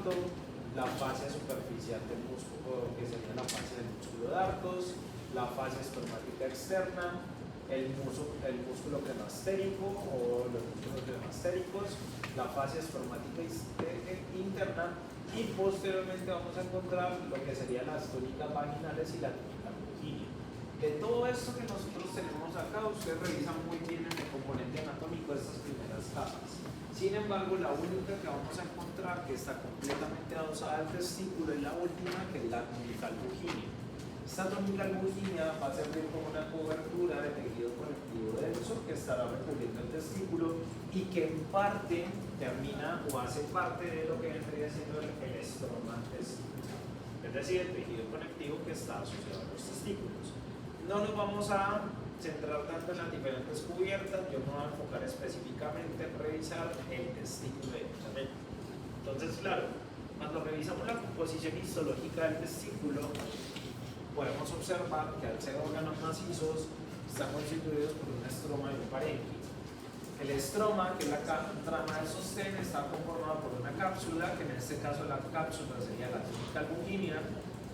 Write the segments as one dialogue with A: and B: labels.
A: darto, la fascia superficial del músculo, que sería la fascia del músculo dartos, la fascia espermática externa, el músculo cremastérico o los músculos cremastéricos, la fascia espermática interna, y posteriormente vamos a encontrar lo que serían las túnicas vaginales y la túnica longínea. De todo esto que nosotros tenemos acá, ustedes revisan muy bien en el componente anatómico de estas primeras capas. Sin embargo, la única que vamos a encontrar que está completamente adosada al testículo es la última, que es la túnica longínea. Esta túnica longínea va a servir como una cobertura de tejido conectivo denso que estará recubriendo el testículo y que en parte termina o hace parte de lo que vendría siendo el estroma testicular, es decir, el tejido conectivo que está asociado a los testículos. No nos vamos a centrar tanto en las diferentes cubiertas, yo me voy a enfocar específicamente en revisar el testículo directamente. Entonces, claro, cuando revisamos la composición histológica del testículo, podemos observar que al ser órganos macizos están constituidos por un estroma y un parénquima. El estroma, que es la trama del sostén, está conformado por una cápsula, que en este caso la cápsula sería la túnica longínea,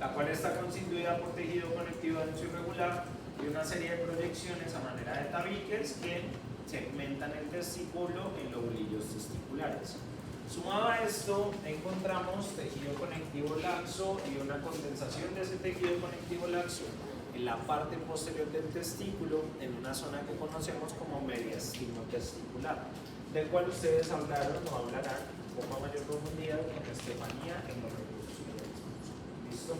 A: la cual está constituida por tejido conectivo denso irregular y una serie de proyecciones a manera de tabiques que segmentan el testículo en lobulillos testiculares. Sumado a esto, encontramos tejido conectivo laxo y una condensación de ese tejido conectivo laxo en la parte posterior del testículo, en una zona que conocemos como mediastino testicular, del cual ustedes hablaron o hablarán un poco a mayor profundidad con Estefanía en los recursos biológicos. ¿Listo?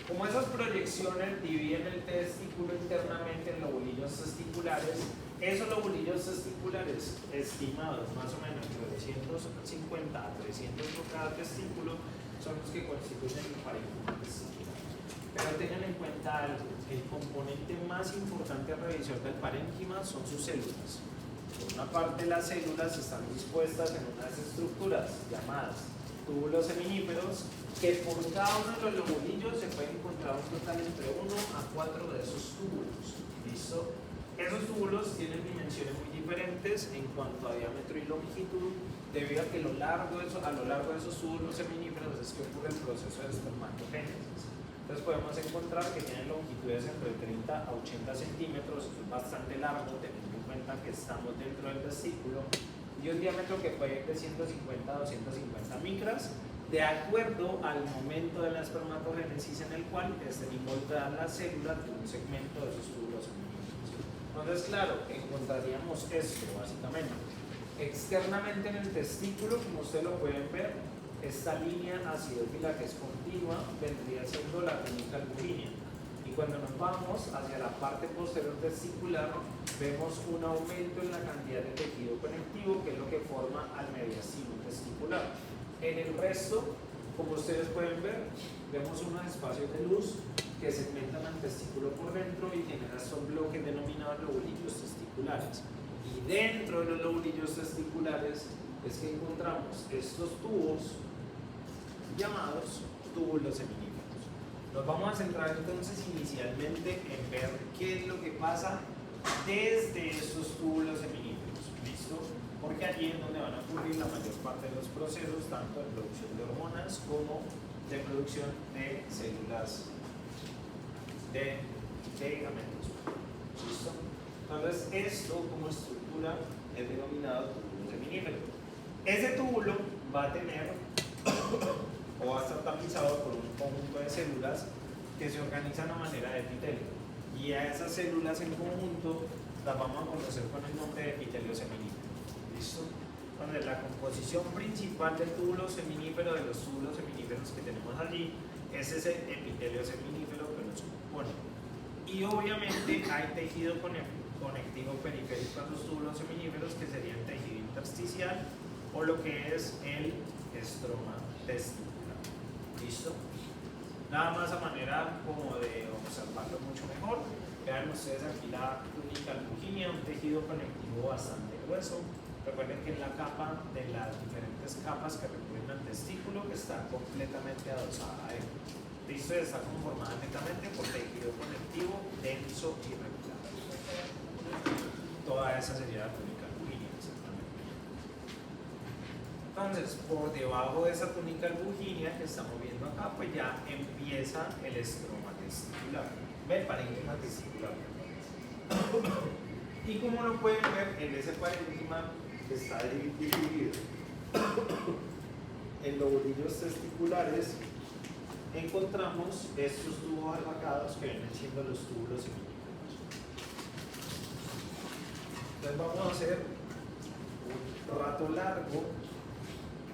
A: Como esas proyecciones dividen el testículo internamente en lobulillos testiculares, esos lobulillos testiculares, estimados más o menos de 250 a 300 por cada testículo, son los que constituyen el parénquima testicular. Pero tengan en cuenta algo, el componente más importante a revisión del parénquima son sus células. Por una parte, las células están dispuestas en unas estructuras llamadas túbulos seminíferos, que por cada uno de los lobulillos se puede encontrar un total entre 1 a 4 de esos túbulos. ¿Listo? Esos túbulos tienen dimensiones muy diferentes en cuanto a diámetro y longitud, debido a que a lo largo de esos túbulos seminíferos es que ocurre el proceso de espermatogénesis. Entonces podemos encontrar que tienen longitudes entre 30 a 80 centímetros, es bastante largo teniendo en cuenta que estamos dentro del testículo, y un diámetro que puede ir de 150 a 250 micras, de acuerdo al momento de la espermatogénesis en el cual estén involucradas las células de un segmento de esos túbulos seminíferos. Entonces, claro, encontraríamos esto básicamente. Externamente en el testículo, como ustedes lo pueden ver, esta línea acidófila que es continua vendría siendo la túnica longínea. Y cuando nos vamos hacia la parte posterior testicular, vemos un aumento en la cantidad de tejido conectivo, que es lo que forma al mediastino testicular. En el resto, como ustedes pueden ver, vemos unos espacios de luz que segmentan al testículo por dentro y generan estos bloques denominados lobulillos testiculares. Y dentro de los lobulillos testiculares es que encontramos estos tubos llamados túbulos seminíferos. Nos vamos a centrar entonces inicialmente en ver qué es lo que pasa desde estos túbulos seminíferos. ¿Listo? Porque allí es donde van a ocurrir la mayor parte de los procesos, tanto de producción de hormonas como de producción de células de gametos. ¿Listo? Entonces, esto como estructura es denominado túbulo seminífero. Ese túbulo va a tener o va a estar tapizado por un conjunto de células que se organizan a manera de epitelio. Y a esas células en conjunto las vamos a conocer con el nombre de epitelio seminífero. ¿Listo? Entonces, la composición principal del túbulo seminífero, de los túbulos seminíferos que tenemos allí, es ese epitelio seminífero que nos compone. Y obviamente hay tejido conectivo periférico a los túbulos seminíferos, que sería el tejido intersticial o lo que es el estroma testicular. ¿Listo? Nada más a manera como de observarlo mucho mejor. Vean ustedes aquí la túnica longínea, un tejido conectivo bastante grueso. Recuerden que es la capa de las diferentes capas que recubren al testículo, que está completamente adosada a él. ¿Listo? Está conformada netamente por tejido conectivo denso y regular. Toda esa sería la túnica longínea, exactamente. Entonces, por debajo de esa túnica albuginea que estamos viendo acá, pues ya empieza el estroma testicular. ¿Ve? El parénquima testicular. Y como lo pueden ver, en ese parénquima está dividido en lobulillos testiculares. Encontramos estos tubos alargados que vienen siendo los túbulos seminíferos. Entonces vamos a hacer un rato largo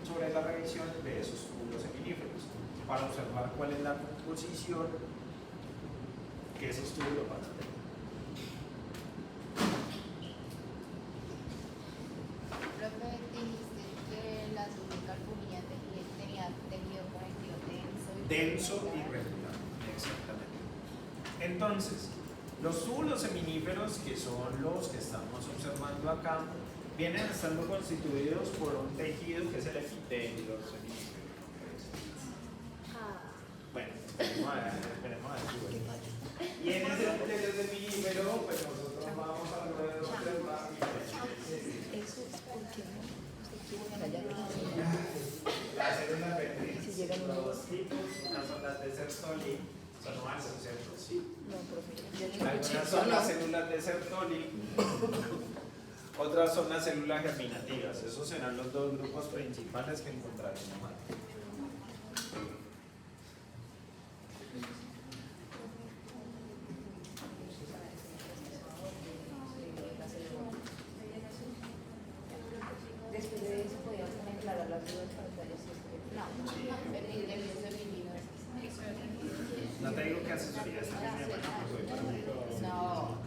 A: sobre la revisión de esos túbulos seminíferos para observar cuál es la composición que esos túbulos van a tener.
B: Profe, dijiste que la túnica albuginea tenía tejido conectivo
A: Denso y regular, exactamente. Entonces, los túbulos seminíferos, que son los que estamos observando acá, vienen estando constituidos por un tejido que es el epitelio seminífero. Bueno, esperemos a ver si vuelve. Y en ese epitelio seminífero, pues nosotros vamos a observar las células verdes, los dos tipos, unas son las de Sertoli, son falsas, ¿cierto? Sí. Algunas son las células de Sertoli, otras son las células germinativas. Esos serán los dos grupos principales que encontraremos aquí.
C: Después de eso podíamos aclarar las dudas para
A: No te digo que asesoría esta línea, bueno, pues hoy para mí.
C: No.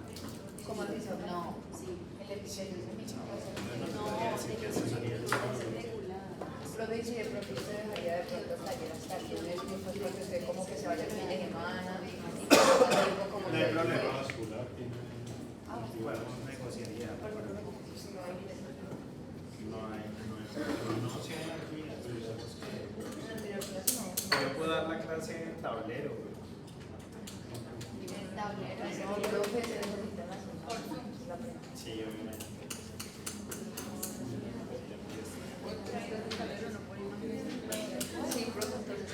C: ¿Cómo dice?
B: No, sí, el epitelio seminífero.
A: No podría decir que asesoría.
C: Profe, si de pronto usted dejaría de pronto taller hasta el lunes, pues porque usted como que se vaya el fin de semana, como
A: No hay
C: que...
A: problema vascular. Podemos negociaría. No sé aquí, yo puedo dar la clase en tablero.
B: El tablero.
C: No, profe, se necesitan las cosas.
A: Sí, obviamente.
C: Sí, profe, entonces...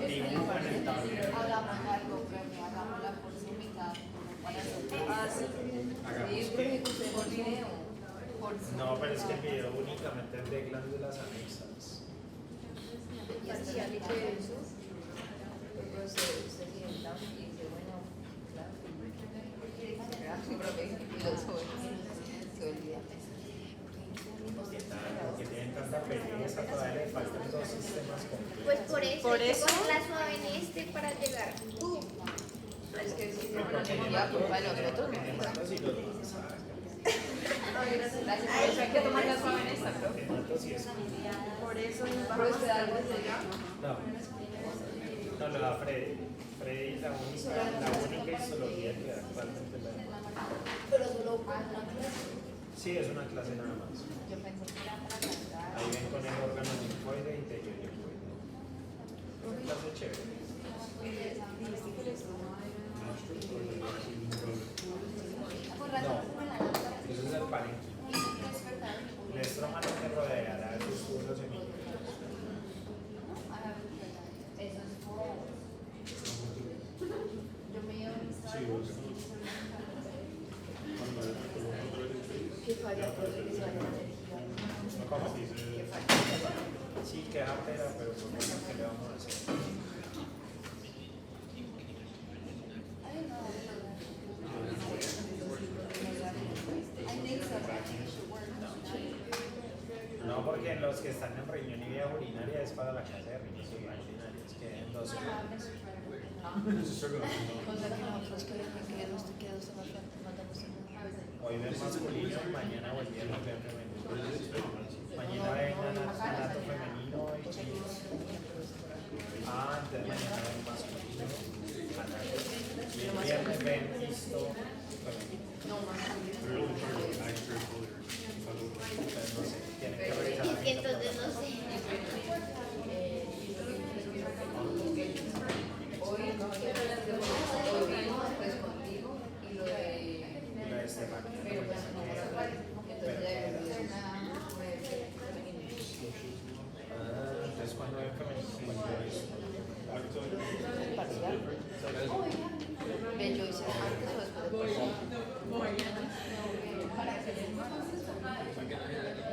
A: Dibujo en el tablero.
B: Hagamos algo, profe, hagámosla por Zoom y cada uno para hacer.
C: Ah, sí.
A: Hagamos
C: Sí,
A: qué.
C: profe, usted por video.
B: Por Zoom.
A: No, pero es que el video únicamente es de glándulas anexas.
C: Y hasta el dicho de eso, pues se sienta y dice, bueno, claro. Gracias, profe, y lo sube. Se olvida.
A: Que tienen tanta pereza, todavía le faltan dos sistemas complejos.
D: Pues por eso, hay que cogerla suave en este para llegar.
C: Es que si se van a tener la culpa de nosotros,
A: Me mato si lo dices, ¿sabes?
C: gracias, pero hay que tomar la suave en esta, profe.
A: Me mato si es.
C: Por eso ¿puede usted algo desde ya?
A: No, lo da Freddy. Freddy es la única histología que actualmente la da.
B: Pero solo para una clase.
A: Sí, es una clase nada más.
B: Yo pensé que era para cantar.
A: Ahí ven con el órgano linfoide e interior linfoide. Una clase chévere. No, eso es el parénquima. El estroma no te rodeará de sus túbulos seminíferos.
B: Eso es por... Yo me llevo mis
C: Que falla, profe, que se vaya la energía.
A: ¿Cómo?
C: Que falla.
A: Sí, queda pera, pero por lo menos, ¿qué le vamos a hacer? No, porque los que están en riñón y vía urinaria es para la clase de riñón y vía urinaria. Es que en 2 semanas.
C: Cosa que nosotros queremos te quedas más mandamos
A: Hoy ven masculino, mañana o el viernes ven femenino. Mañana ven anato femenino y chicos. Entonces mañana ven masculino, anato. Y el viernes ven histo femenino. Entonces no sé, tienen que revisar la
D: Y entonces no sé.
C: Hoy vino pues contigo y lo de
A: la de Esteban.
C: pero pues no entonces ya Parcial. Ve, yo hice antes o después de parcial.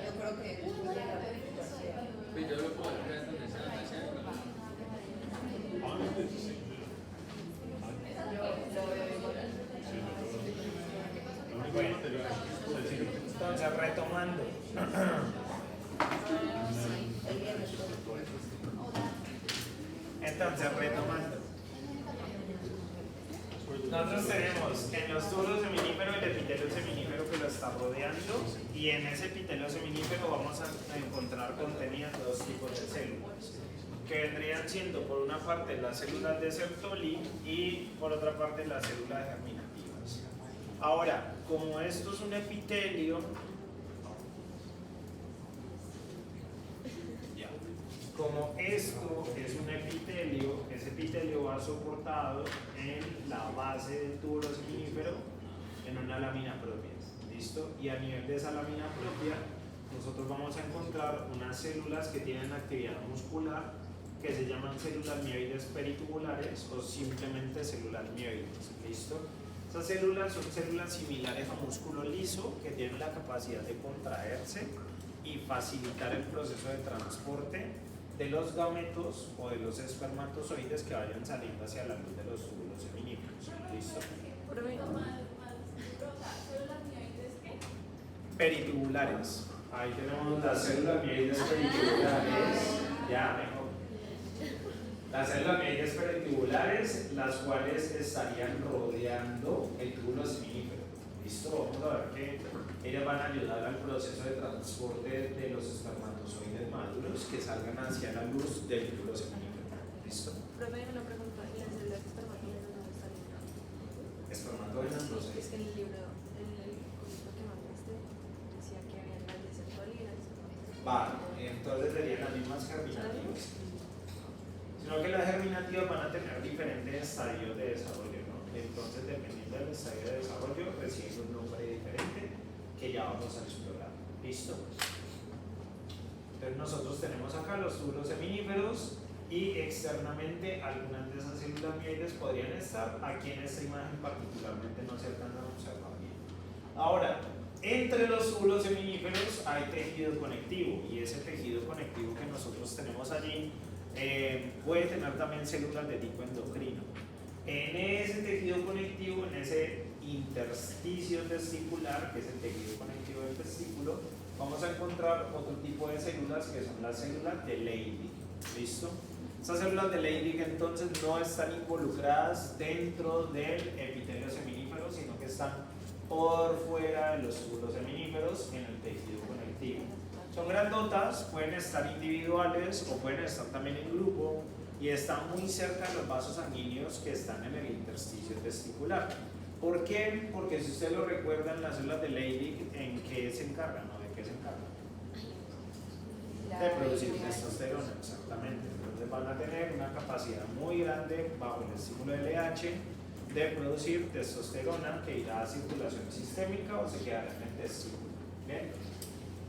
C: Yo creo que después de la parcial.
A: Bueno, entonces retomando. Nosotros tenemos en los túbulos seminíferos el epitelio seminífero que lo está rodeando, y en ese epitelio seminífero vamos a encontrar contenidas dos tipos de células, que vendrían siendo por una parte las células de Sertoli y por otra parte las células germinativas. Ahora, como esto es un epitelio, como esto es un epitelio, ese epitelio va soportado en la base del túbulo seminífero en una lámina propia, ¿listo? Y a nivel de esa lámina propia, nosotros vamos a encontrar unas células que tienen actividad muscular, que se llaman células mioides peritubulares o simplemente células mioides, ¿listo? Esas células son células similares a músculo liso, que tienen la capacidad de contraerse y facilitar el proceso de transporte de los gametos o de los espermatozoides que vayan saliendo hacia la luz de los túbulos seminíferos. ¿Listo? Peritubulares. Ahí tenemos las células mioides peritubulares. Ya, mejor. Las células mioides peritubulares, las cuales estarían rodeando el túbulo seminífero. ¿Listo? Vamos a ver que ellas van a ayudar al proceso de transporte de los espermatozoides maduros que salgan hacia la luz del túbulo seminífero. ¿Listo?
E: Profe, una pregunta, ¿y las células espermatozoides dónde estarían?
A: Espermatozoides no sé.
E: Es que en el libro, en el cosito que mandaste, decía que había las de Sertoli y las de espermatozoides.
A: Vale, entonces serían las mismas germinativas. Sino que las germinativas van a tener diferentes estadios de desarrollo, ¿no? Entonces, dependiendo del estadio de desarrollo, recibe un nombre diferente que ya vamos a explorar. ¿Listo? Entonces, nosotros tenemos acá los túbulos seminíferos y externamente algunas de esas células mioides podrían estar. Aquí en esta imagen particularmente no se alcanzan a observar bien. Ahora, entre los túbulos seminíferos hay tejido conectivo, y ese tejido conectivo que nosotros tenemos allí puede tener también células de tipo endocrino. En ese tejido conectivo, en ese intersticio testicular, que es el tejido conectivo del testículo, vamos a encontrar otro tipo de células que son las células de Leydig. ¿Listo? Estas células de Leydig entonces no están involucradas dentro del epitelio seminífero, sino que están por fuera de los túbulos seminíferos en el tejido conectivo. Son grandotas, pueden estar individuales o pueden estar también en grupo, y están muy cerca de los vasos sanguíneos que están en el intersticio testicular. ¿Por qué? Porque si ustedes lo recuerdan, las células de Leydig, ¿en qué se encargan o de qué se encargan? De producir testosterona, exactamente. Entonces van a tener una capacidad muy grande bajo el estímulo LH de producir testosterona, que irá a circulación sistémica o se quedará en el testículo. ¿Bien?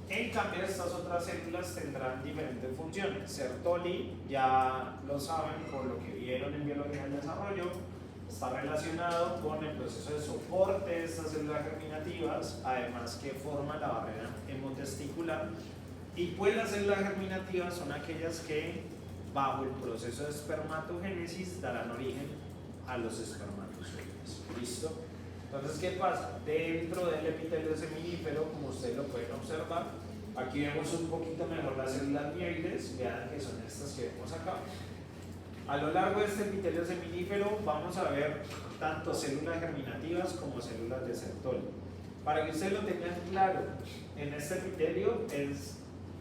A: En cambio, estas otras células tendrán diferentes funciones. Sertoli, ya lo saben por lo que vieron en biología del desarrollo, está relacionado con el proceso de soporte de estas células germinativas, además que forman la barrera hemotesticular. Y pues las células germinativas son aquellas que, bajo el proceso de espermatogénesis, darán origen a los espermatozoides. ¿Listo? Entonces, ¿qué pasa? Dentro del epitelio seminífero, como ustedes lo pueden observar, aquí vemos un poquito mejor las células mioides, vean que son estas que vemos acá. A lo largo de este epitelio seminífero vamos a ver tanto células germinativas como células de Sertoli. Para que ustedes lo tengan claro, en este epitelio es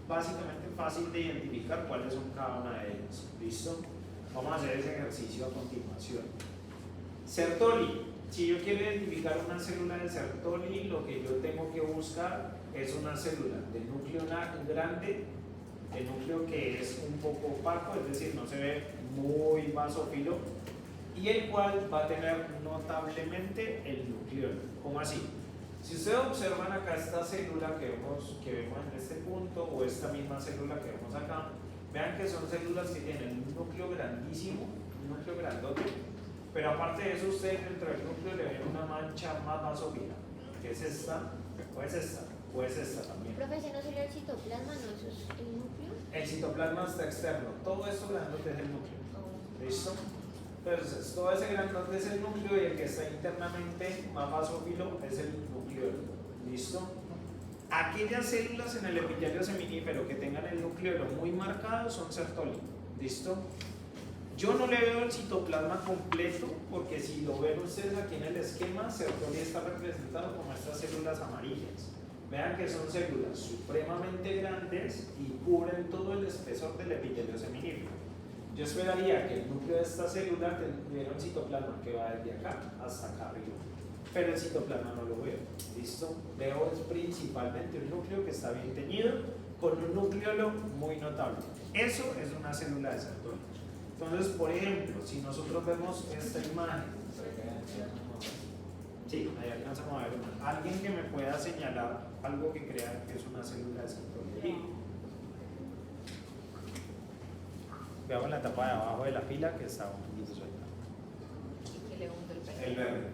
A: básicamente fácil de identificar cuáles son cada una de ellas. ¿Listo? Vamos a hacer ese ejercicio a continuación. Sertoli. Si yo quiero identificar una célula de Sertoli, lo que yo tengo que buscar es una célula de núcleo grande, de núcleo que es un poco opaco, es decir, no se ve muy basófilo, y el cual va a tener notablemente el nucleolo. ¿Cómo así? Si ustedes observan acá esta célula que vemos en este punto, o esta misma célula que vemos acá, Vean que son células que tienen un núcleo grandísimo, un núcleo grandote, pero aparte de eso ustedes dentro del núcleo le ven una mancha más vasófila, que es esta, o es esta, o es esta también.
D: Profe, ese no sería el citoplasma, ¿no? Eso es el núcleo.
A: El citoplasma está externo, todo esto grandote es el núcleo. ¿Listo? Entonces, todo ese grandote es el núcleo y el que está internamente más basófilo es el nucleolo. ¿Listo? Aquellas células en el epitelio seminífero que tengan el nucleolo muy marcado son Sertoli. ¿Listo? Yo no le veo el citoplasma completo porque si lo ven ustedes aquí en el esquema, Sertoli está representado como estas células amarillas. Vean que son células supremamente grandes y cubren todo el espesor del epitelio seminífero. Yo esperaría que el núcleo de esta célula tuviera un citoplasma que va desde acá hasta acá arriba, pero el citoplasma no lo veo. ¿Listo? Veo es principalmente un núcleo que está bien teñido con un nucleolo muy notable. Eso es una célula de Sertoli. Entonces, por ejemplo, si nosotros vemos esta imagen, sí, ahí alcanzamos a ver una. Alguien que me pueda señalar algo que crea que es una célula de Sertoli. Veamos la tapa de abajo de la fila que está un poquito suelta.
C: Y que le hundo el pelo.
A: El verde.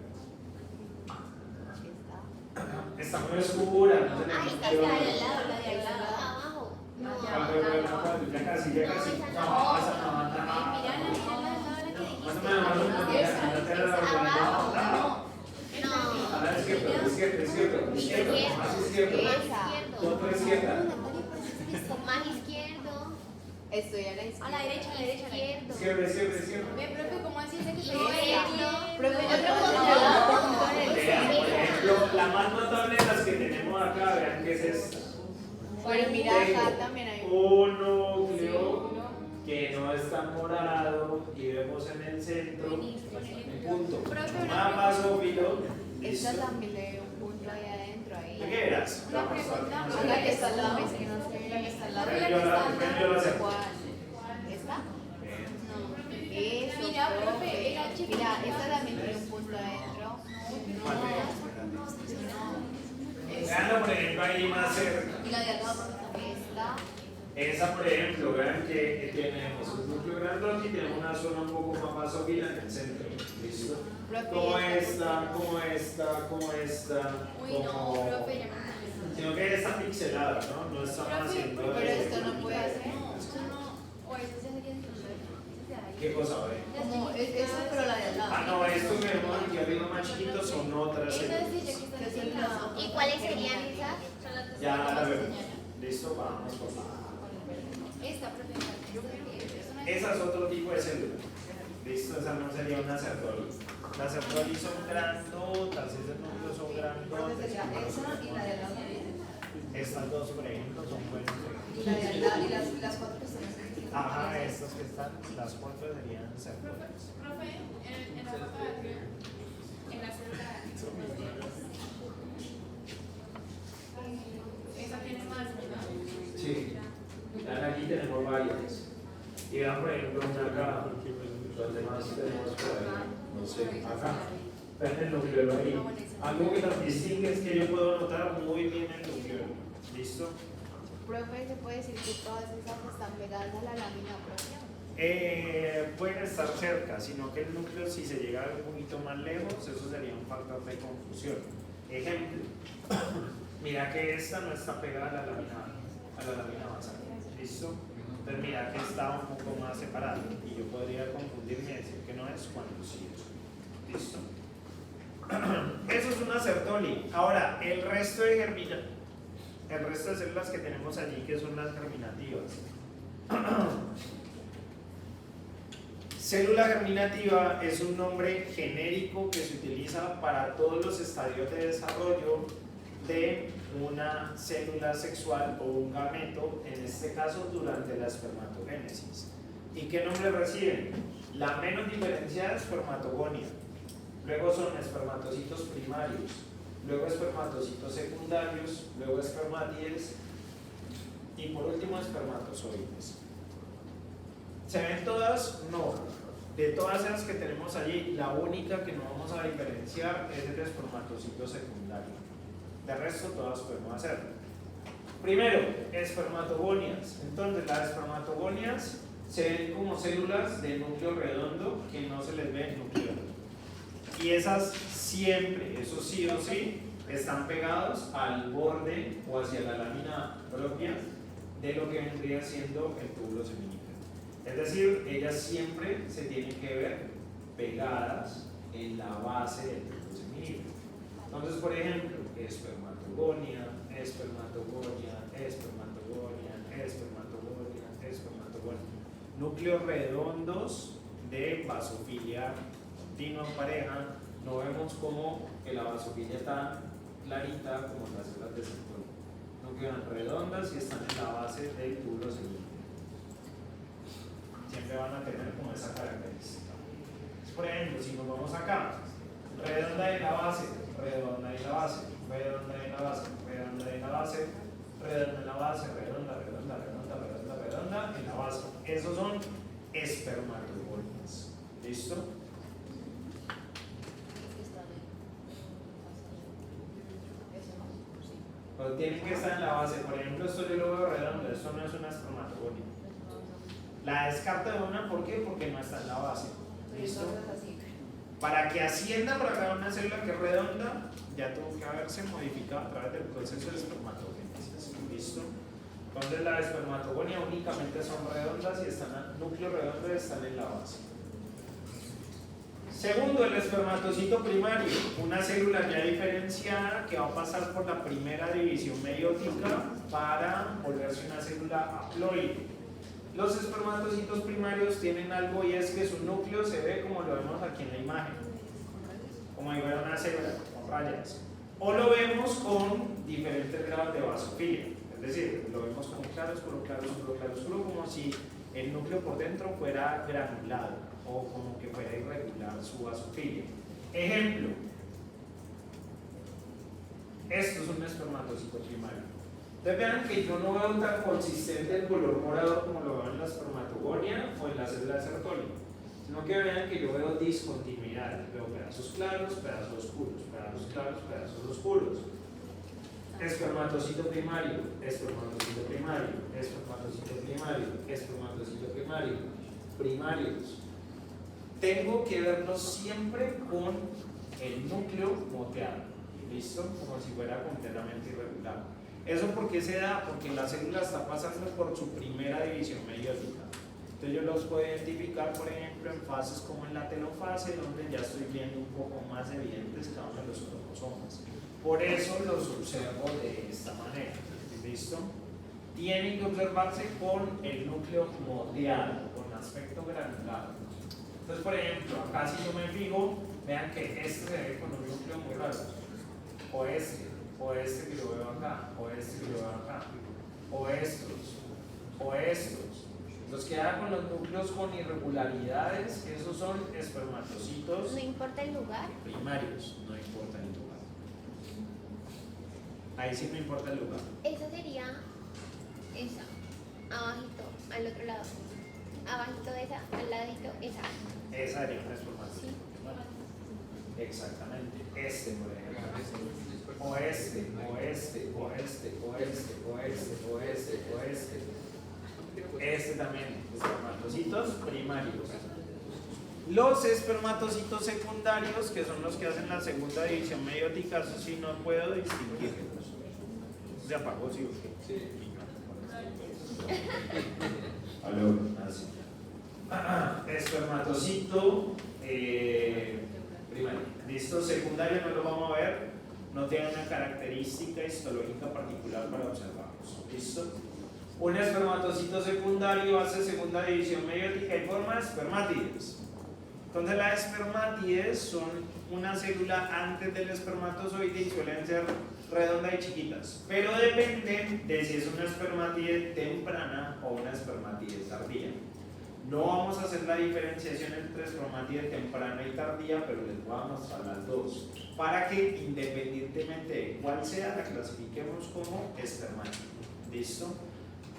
C: Aquí está.
A: Está muy oscura. No se le
D: Ahí está,
A: entiende.
D: la de al lado, la de al lado. Abajo. No,
A: Ya casi, ya casi. No, esa no, no, no.
B: Mírala, mírala, la que dijiste.
A: Más o menos, más o menos.
D: Abajo.
A: A la izquierda, izquierda, izquierda. Izquierda, más izquierda.
D: Izquierdo.
A: Otra izquierda.
D: Más izquierdo.
C: Estoy a la izquierda.
B: A la derecha, a la derecha.
D: Izquierdo.
A: Izquierda, izquierda, izquierda.
B: Ve, profe, ¿cómo así es que
D: Izquierdo.
C: Profe, yo
D: Otro
C: puedo
D: con
C: señalar
D: otro.
C: con el
A: Vean, por
C: centro.
A: ejemplo, la más notable de las que tenemos acá, vean que es esta.
C: Pero mira, acá también hay
A: Un núcleo que no está morado y vemos en el centro un punto más basófilo.
C: esta
A: ¿Listo?
C: también le veo un punto ahí adentro. Ahí.
A: ¿De qué eras?
B: Una pregunta.
C: La que está al lado, es que no sé. La que está al lado.
A: Ven, yo la sé.
C: ¿Cuál? ¿Esta? Eso,
B: Mira, profe, era chiquita.
C: Mira, esta también tiene un punto adentro.
A: Veanla, por ejemplo, ahí más cerca.
C: Y la de al lado también. Esta.
A: Esa, por ejemplo, vean que tenemos un núcleo grandote y tenemos una zona un poco más basófila en el centro. ¿Listo? Como esta, como esta, como esta.
B: Uy, no,
A: como...
B: profe, ya me
A: Sino que está pixelada, ¿no? No estamos haciendo.
C: Pero esto no puede hacer.
B: No, eso no. O eso ya sería entonces.
A: ¿Qué cosa ve?
C: Como esa, pero la de al lado.
A: Ah, no, esto que vemos aquí arriba más chiquitos son otras
B: Esa
A: células.
B: es ella que está haciendo.
D: ¿Y cuáles serían esas?
A: Ya la vemos. Listo, vamos por favor.
B: Esta, profe.
A: Esa es otro tipo de célula. Listo, esa no sería una Sertoli. Las Sertoli son grandotas, esos núcleos son grandotes.
C: Sería esa y la de al lado.
A: Estas dos, por ejemplo, son buenos.
C: Y la de al lado y las cuatro que están aquí.
A: Ajá, estas que están, las cuatro serían Sertoli.
E: Profe, en la fotografía, en la célula, esa tiene más, ¿verdad?
A: Sí. Aquí tenemos varias. Y vean, por ejemplo, una acá. Los demás tenemos por ahí. No sé, acá. Vean el nucleolo ahí. Algo que nos distingue es que yo puedo notar muy bien el nucleolo. ¿Listo?
C: Profe, ¿se puede decir que todas esas están pegadas a la lámina propia?
A: Pueden estar cerca, sino que el núcleo, si se llega un poquito más lejos, eso sería un factor de confusión. Ejemplo, mira que esta no está pegada a la lámina basal. ¿Listo? Entonces mira que está un poco más separada y yo podría confundirme y decir que no es cuando sí es. ¿Listo? Eso es una Sertoli. Ahora, el resto de células que tenemos allí, que son las germinativas. Célula germinativa es un nombre genérico que se utiliza para todos los estadios de desarrollo de una célula sexual o un gameto, en este caso durante la espermatogénesis. ¿Y qué nombre reciben? La menos diferenciada espermatogonia, luego son espermatocitos primarios, luego espermatocitos secundarios, luego espermátides y por último espermatozoides. ¿Se ven todas? No. De todas esas que tenemos allí, la única que no vamos a diferenciar es el espermatocito secundario. De resto, todas podemos hacerlo. Primero, espermatogonias. Entonces, las espermatogonias se ven como células de núcleo redondo que no se les ve el núcleo. Y esas siempre, eso sí o sí, están pegados al borde o hacia la lámina propia de lo que vendría siendo el túbulo seminífero. Es decir, ellas siempre se tienen que ver pegadas en la base del túbulo seminífero. Entonces, por ejemplo, espermatogonia, espermatogonia, espermatogonia, espermatogonia, espermatogonia. Núcleos redondos de basofilia continua en pareja. No vemos como que la basofilia está clarita como las células de Sertoli. No quedan redondas y están en la base del túbulo seminífero. Siempre van a tener como esa característica. Por ejemplo, si nos vamos acá, redonda en la base, redonda en la base, redonda en la base, redonda en la base, redonda en la base, redonda, redonda, redonda, redonda, redonda en la base. Esos son espermatogonias. ¿Listo? Pero tienen que estar en la base. Por ejemplo, esto yo lo veo redondo, esto no es una espermatogonia. La descarto de una, ¿por qué? Porque no está en la base. ¿Listo? Para que ascienda por acá una célula que es redonda, ya tuvo que haberse modificado a través del proceso de espermatogénesis. ¿Listo? Entonces la espermatogonia únicamente son redondas y están en núcleo redondo y están en la base. Segundo, el espermatocito primario, una célula ya diferenciada que va a pasar por la primera división meiótica para volverse una célula haploide. Los espermatocitos primarios tienen algo y es que su núcleo se ve como lo vemos aquí en la imagen, como si fuera una célula con rayas, o lo vemos con diferentes grados de basofilia, es decir, lo vemos como claro, oscuro, claro, oscuro, claro, oscuro, como si el núcleo por dentro fuera granulado o como que fuera irregular su basofilia. Ejemplo, esto es un espermatocito primario. Ustedes vean que yo no veo tan consistente el color morado como lo veo en la espermatogonia o en la célula de Sertoli, sino que vean que yo veo discontinuidad, veo pedazos claros, pedazos oscuros, pedazos claros, pedazos oscuros. Espermatocito primario, espermatocito primario, espermatocito primario, espermatocito primario, primarios. Tengo que verlos siempre con el núcleo moteado, ¿listo? Como si fuera completamente irregular. ¿Eso por qué se da? Porque la célula está pasando por su primera división meiótica. Entonces yo los puedo identificar, por ejemplo, en fases como en la telofase, donde ya estoy viendo un poco más evidentes cada uno de los cromosomas. Por eso los observo de esta manera. ¿Listo? Tienen que observarse con el núcleo moteado, con aspecto granulado. Entonces, por ejemplo, acá si yo me fijo, vean que este se ve con un núcleo muy raro. O este que lo veo acá, o este que lo veo acá, o estos. Los que hagan con los núcleos con irregularidades, esos son espermatocitos
D: No importa el lugar.
A: primarios, no importa el lugar. Ahí sí no importa el lugar.
D: Esa sería esa. Abajito, al otro lado. Abajito de esa, al ladito esa.
A: Esa sería una espermatocito primario. Exactamente. Este, por ejemplo. O este. Este también, espermatocitos primarios. Los espermatocitos secundarios, que son los que hacen la segunda división meiótica, eso sí no puedo distinguirlos. ¿Se apagó, sí o qué? Sí. Aló. Así. Espermatocito primario. Listo, secundario no lo vamos a ver, no tiene una característica histológica particular para observarlos. ¿Listo? Un espermatocito secundario hace segunda división meiótica y forma espermátides. Entonces las espermátides son una célula antes del espermatozoide y suelen ser redondas y chiquitas, pero dependen de si es una espermátide temprana o una espermátide tardía. No vamos a hacer la diferenciación entre espermátide temprana y tardía, pero les voy a mostrar las dos, para que independientemente de cuál sea, la clasifiquemos como espermátide. ¿Listo?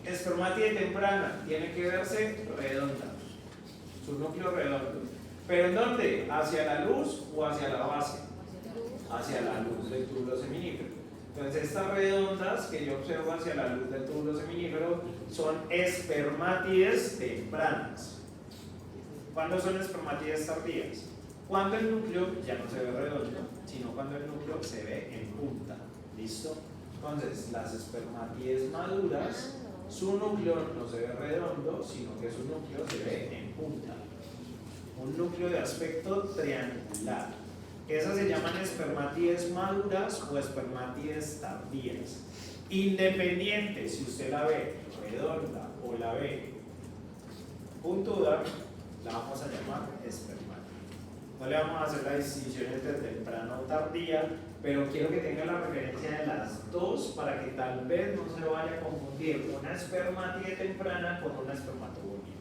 A: Espermátide temprana tiene que verse redonda, su núcleo redondo. ¿Pero en dónde? ¿Hacia la luz o hacia la base? Hacia la luz del túbulo seminífero. Entonces estas redondas que yo observo hacia la luz del túbulo seminífero son espermátides tempranas. ¿Cuándo son espermátides tardías? Cuando el núcleo ya no se ve redondo, sino cuando el núcleo se ve en punta. ¿Listo? Entonces las espermátides maduras, su núcleo no se ve redondo, sino que su núcleo se ve en punta. Un núcleo de aspecto triangular. Esas se llaman espermátides maduras o espermátides tardías. Independiente si usted la ve redonda o la ve puntuda, la vamos a llamar espermátide. No le vamos a hacer la distinción entre temprana o tardía, pero quiero que tenga la referencia de las dos para que tal vez no se vaya a confundir una espermátide temprana con una espermatogonía.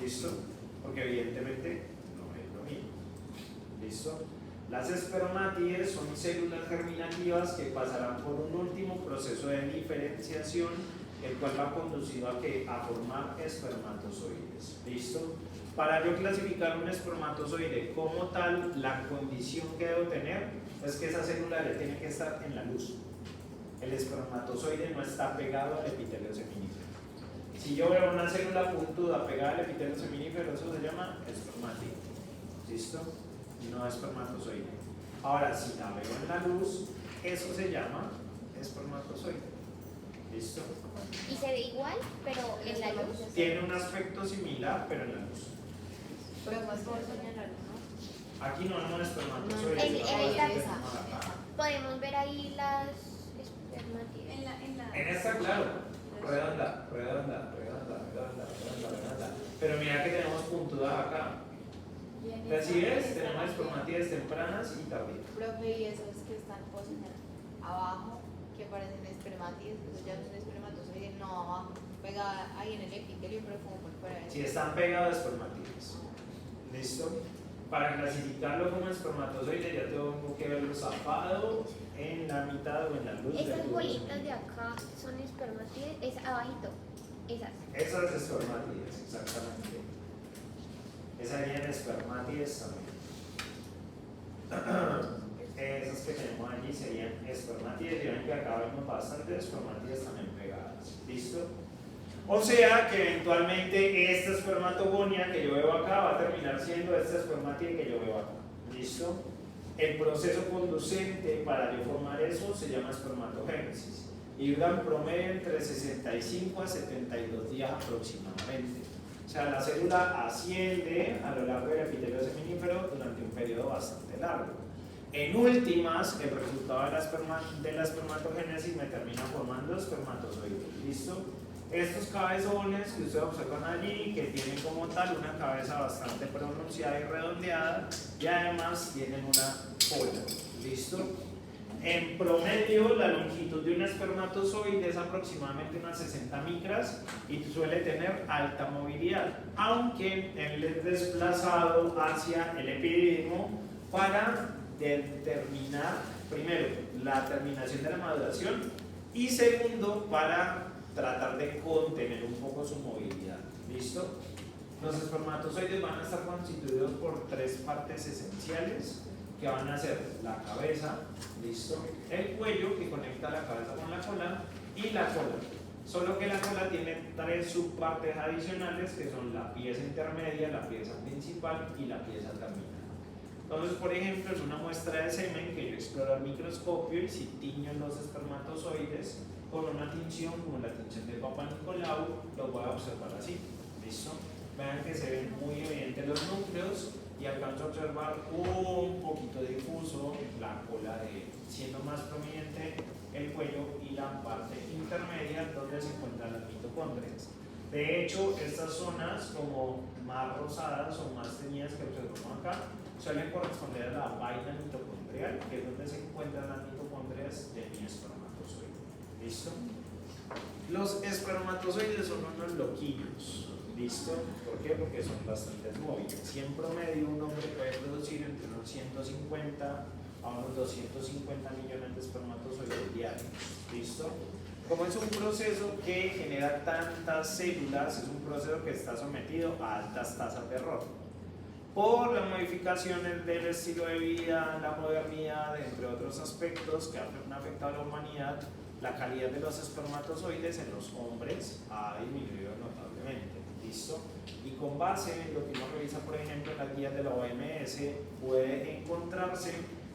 A: ¿Listo? Porque evidentemente no es lo mismo. ¿Listo? Las espermátides son células germinativas que pasarán por un último proceso de diferenciación, el cual va conducido a formar espermatozoides. ¿Listo? Para yo clasificar un espermatozoide como tal, la condición que debo tener es que esa célula le tiene que estar en la luz. El espermatozoide no está pegado al epitelio seminífero. Si yo veo una célula puntuda pegada al epitelio seminífero, eso se llama espermátide. ¿Listo? Y no espermatozoide. Ahora, si la veo en la luz, eso se llama espermatozoide. ¿Listo?
D: Y se ve igual, pero en la luz.
A: Tiene un aspecto similar, pero en la luz.
C: Pero más por
A: Aquí no hay un espermatozoide.
D: En
A: solamente
D: esta-
A: tenemos acá.
D: Podemos ver ahí las espermátides.
A: En esta, claro, redonda. Pero mira que tenemos puntuda acá. ¿Recibes? Tenemos espermátides tempranas y tardías.
B: Profe, y esos que están abajo, que parecen espermátides, esos ya son espermatozoides, no abajo, pegada ahí en el epitelio, pero como por fuera.
A: Si están pegados a espermátides. ¿Listo? Para clasificarlo como espermatozoide ya tengo que verlo zapado en la mitad o en la luz del
D: Esas
A: tubo
D: bolitas de
A: seminífero.
D: acá son espermátides, es abajito. Esas.
A: Esas espermátides, exactamente. Esas serían espermátides también. Esas que tenemos allí serían espermátides. Y ven que acá vemos bastantes espermátides también pegadas. ¿Listo? O sea que eventualmente esta espermatogonia que yo veo acá va a terminar siendo esta espermátide que yo veo acá. ¿Listo? El proceso conducente para yo formar eso se llama espermatogénesis y dura en promedio entre 65 a 72 días aproximadamente. O sea, la célula asciende a lo largo del epitelio seminífero durante un periodo bastante largo. En últimas, el resultado de la espermatogénesis me termina formando espermatozoides. ¿Listo? Estos cabezones que ustedes observan allí, que tienen como tal una cabeza bastante pronunciada y redondeada, y además tienen una cola. ¿Listo? En promedio, la longitud de un espermatozoide es aproximadamente unas 60 micras y suele tener alta movilidad, aunque él es desplazado hacia el epidermo para determinar, primero, la terminación de la maduración y segundo, para tratar de contener un poco su movilidad. ¿Listo? Los espermatozoides van a estar constituidos por tres partes esenciales que van a ser la cabeza, ¿listo? El cuello que conecta la cabeza con la cola y la cola. Solo que la cola tiene tres subpartes adicionales que son la pieza intermedia, la pieza principal y la pieza terminal. Entonces, por ejemplo, en una muestra de semen que yo exploro al microscopio y si tiño los espermatozoides con una tinción como la tinción de Papa Nicolau, lo voy a observar así. ¿Listo? Vean que se ven muy evidentes los núcleos y alcanzo a observar un poquito difuso la cola, siendo más prominente el cuello y la parte intermedia donde se encuentran las mitocondrias. De hecho, estas zonas como más rosadas o más teñidas que observamos acá suelen corresponder a la vaina mitocondrial, que es donde se encuentran las mitocondrias de mi espermatozoide. ¿Listo? Los espermatozoides son unos loquillos. ¿Listo? ¿Por qué? Porque son bastante móviles. Si en promedio un hombre puede producir entre unos 150 a unos 250 millones de espermatozoides diarios. ¿Listo? Como es un proceso que genera tantas células, es un proceso que está sometido a altas tasas de error. por las modificaciones del estilo de vida, la modernidad, entre otros aspectos que han afectado a la humanidad, la calidad de los espermatozoides en los hombres ha disminuido notablemente. ¿Listo? Y con base en lo que uno revisa, por ejemplo, en las guías de la OMS, puede encontrarse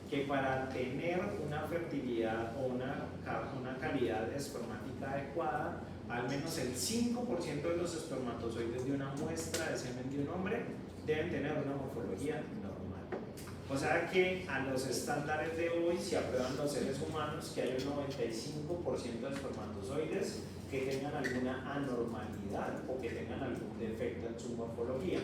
A: que para tener una fertilidad o una calidad espermática adecuada, al menos el 5% de los espermatozoides de una muestra de semen de un hombre deben tener una morfología normal. O sea que a los estándares de hoy se aprueban los seres humanos que hay un 95% de espermatozoides que tengan alguna anormalidad o que tengan algún defecto en su morfología.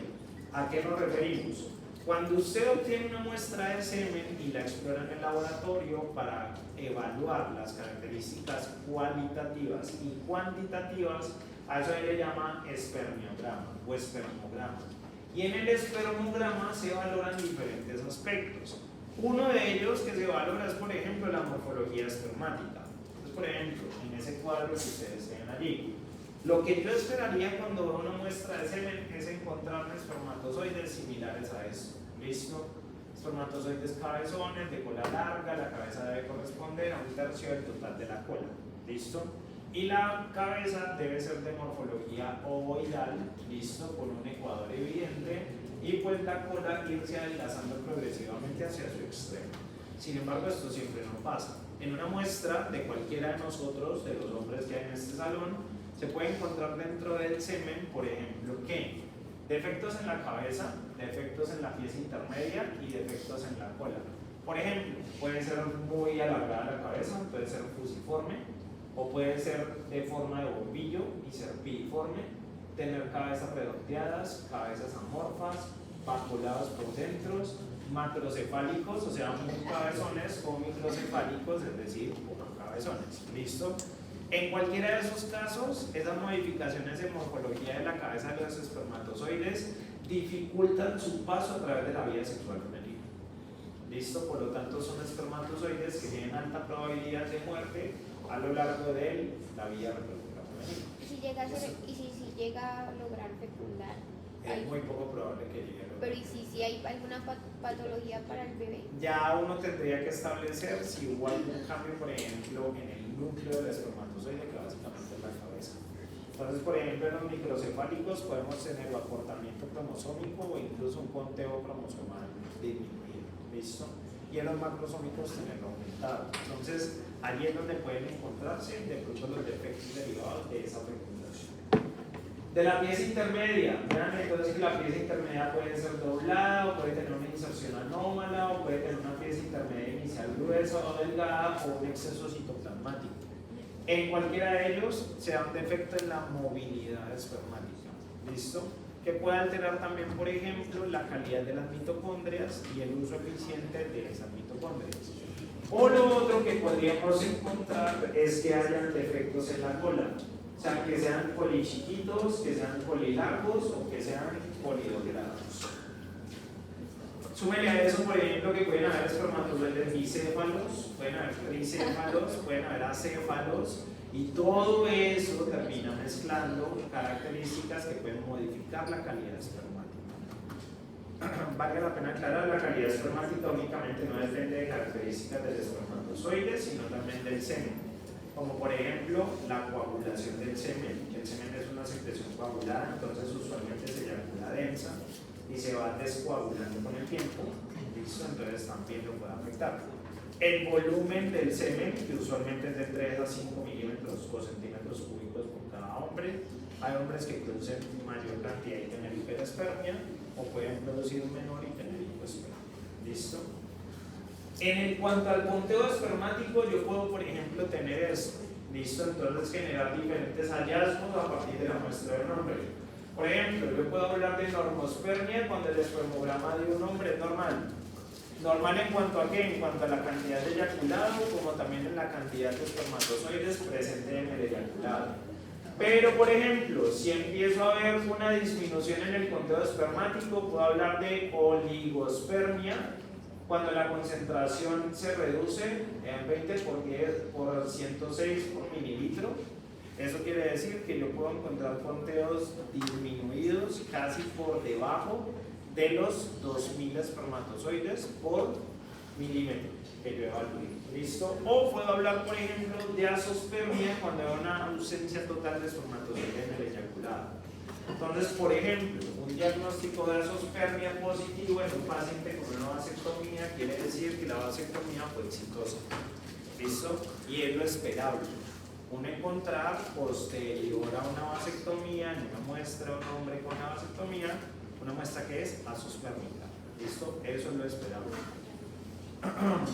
A: ¿A qué nos referimos? Cuando usted obtiene una muestra de semen y la explora en el laboratorio para evaluar las características cualitativas y cuantitativas, a eso se le llama espermiograma o espermograma. Y en el espermograma se valoran diferentes aspectos. Uno de ellos que se valora es, por ejemplo, la morfología espermática. Entonces, por ejemplo, en ese cuadro que ustedes ven allí, lo que yo esperaría cuando veo una muestra de semen es encontrar espermatozoides similares a eso. ¿Listo? Espermatozoides cabezones, de cola larga, la cabeza debe corresponder a un tercio del total de la cola. ¿Listo? Y la cabeza debe ser de morfología ovoidal, listo, con un ecuador evidente, y pues la cola irse adelgazando progresivamente hacia su extremo. Sin embargo, esto siempre no pasa. En una muestra de cualquiera de nosotros, de los hombres que hay en este salón, se puede encontrar dentro del semen, por ejemplo, que defectos en la cabeza, defectos en la pieza intermedia y defectos en la cola. Por ejemplo, puede ser muy alargada la cabeza, puede ser fusiforme, o puede ser de forma de bombillo y ser piriforme, tener cabezas redondeadas, cabezas amorfas, vacuolados por dentro, macrocefálicos, o sea, muy cabezones, o microcefálicos, es decir, poco cabezones. ¿Listo? En cualquiera de esos casos, esas modificaciones de morfología de la cabeza de los espermatozoides dificultan su paso a través de la vida sexual femenina. ¿Listo? Por lo tanto, son espermatozoides que tienen alta probabilidad de muerte a lo largo de la vida reproductiva femenina.
D: ¿Y si llega a lograr fecundar?
A: Es muy poco probable que llegue a lograr.
D: Pero ¿y si hay alguna patología para el bebé?
A: Ya uno tendría que establecer si hubo algún cambio, por ejemplo, en el núcleo del espermatozoide, que básicamente es la cabeza. Entonces, por ejemplo, en los microcefálicos podemos tener o acortamiento cromosómico o incluso un conteo cromosomal disminuido. ¿Listo? Y en los macrosómicos tenerlo aumentado. Entonces, allí es donde pueden encontrarse de pronto los defectos derivados de esa fecundación. De la pieza intermedia, vean entonces que la pieza intermedia puede ser doblada o puede tener una inserción anómala o puede tener una pieza intermedia inicial gruesa o delgada o un exceso citoplasmático. En cualquiera de ellos se da un defecto en la movilidad espermática. ¿Listo? Que puede alterar también, por ejemplo, la calidad de las mitocondrias y el uso eficiente de esas mitocondrias. O lo otro que podríamos encontrar es que hayan defectos en la cola. O sea, que sean polichiquitos, que sean polilargos o que sean polidodelados. Súmele a eso, por ejemplo, que pueden haber espermatozoides bicéfalos, pueden haber tricéfalos, pueden haber acéfalos, y todo eso termina mezclando características que pueden modificar la calidad espermática. Vale la pena aclarar, la calidad espermática únicamente no depende de características del espermatozoide, sino también del semen. Como por ejemplo la coagulación del semen. El semen es una secreción coagulada, entonces usualmente se eyacula densa y se va descoagulando con el tiempo. ¿Listo? Entonces también lo puede afectar. El volumen del semen, que usualmente es de 3 a 5 milímetros o centímetros cúbicos por cada hombre. Hay hombres que producen mayor cantidad y tener hiperespermia, o pueden producir menor y tener hipoespermia. ¿Listo? En cuanto al conteo espermático, yo puedo, por ejemplo, tener esto. ¿Listo? Entonces generar diferentes hallazgos a partir de la muestra del hombre. Por ejemplo, yo puedo hablar de normospermia cuando el espermograma de un hombre es normal. Normal en cuanto a qué? En cuanto a la cantidad de eyaculado, como también en la cantidad de espermatozoides presente en el eyaculado. Pero, por ejemplo, si empiezo a ver una disminución en el conteo espermático, puedo hablar de oligospermia, cuando la concentración se reduce en 20 por 10 por 106 por mililitro. Eso quiere decir que yo puedo encontrar conteos disminuidos casi por debajo de los 2000 espermatozoides por milímetro que yo evalué. ¿Listo? O puedo hablar, por ejemplo, de azospermia cuando hay una ausencia total de espermatozoides en el eyaculado. Entonces, por ejemplo, un diagnóstico de azospermia positivo en un paciente con una vasectomía quiere decir que la vasectomía fue exitosa. ¿Listo? Y es lo esperable. Uno encontrar posterior a una vasectomía en una muestra de un hombre con una vasectomía, una muestra que es azospérmica. ¿Listo? Eso es lo esperable.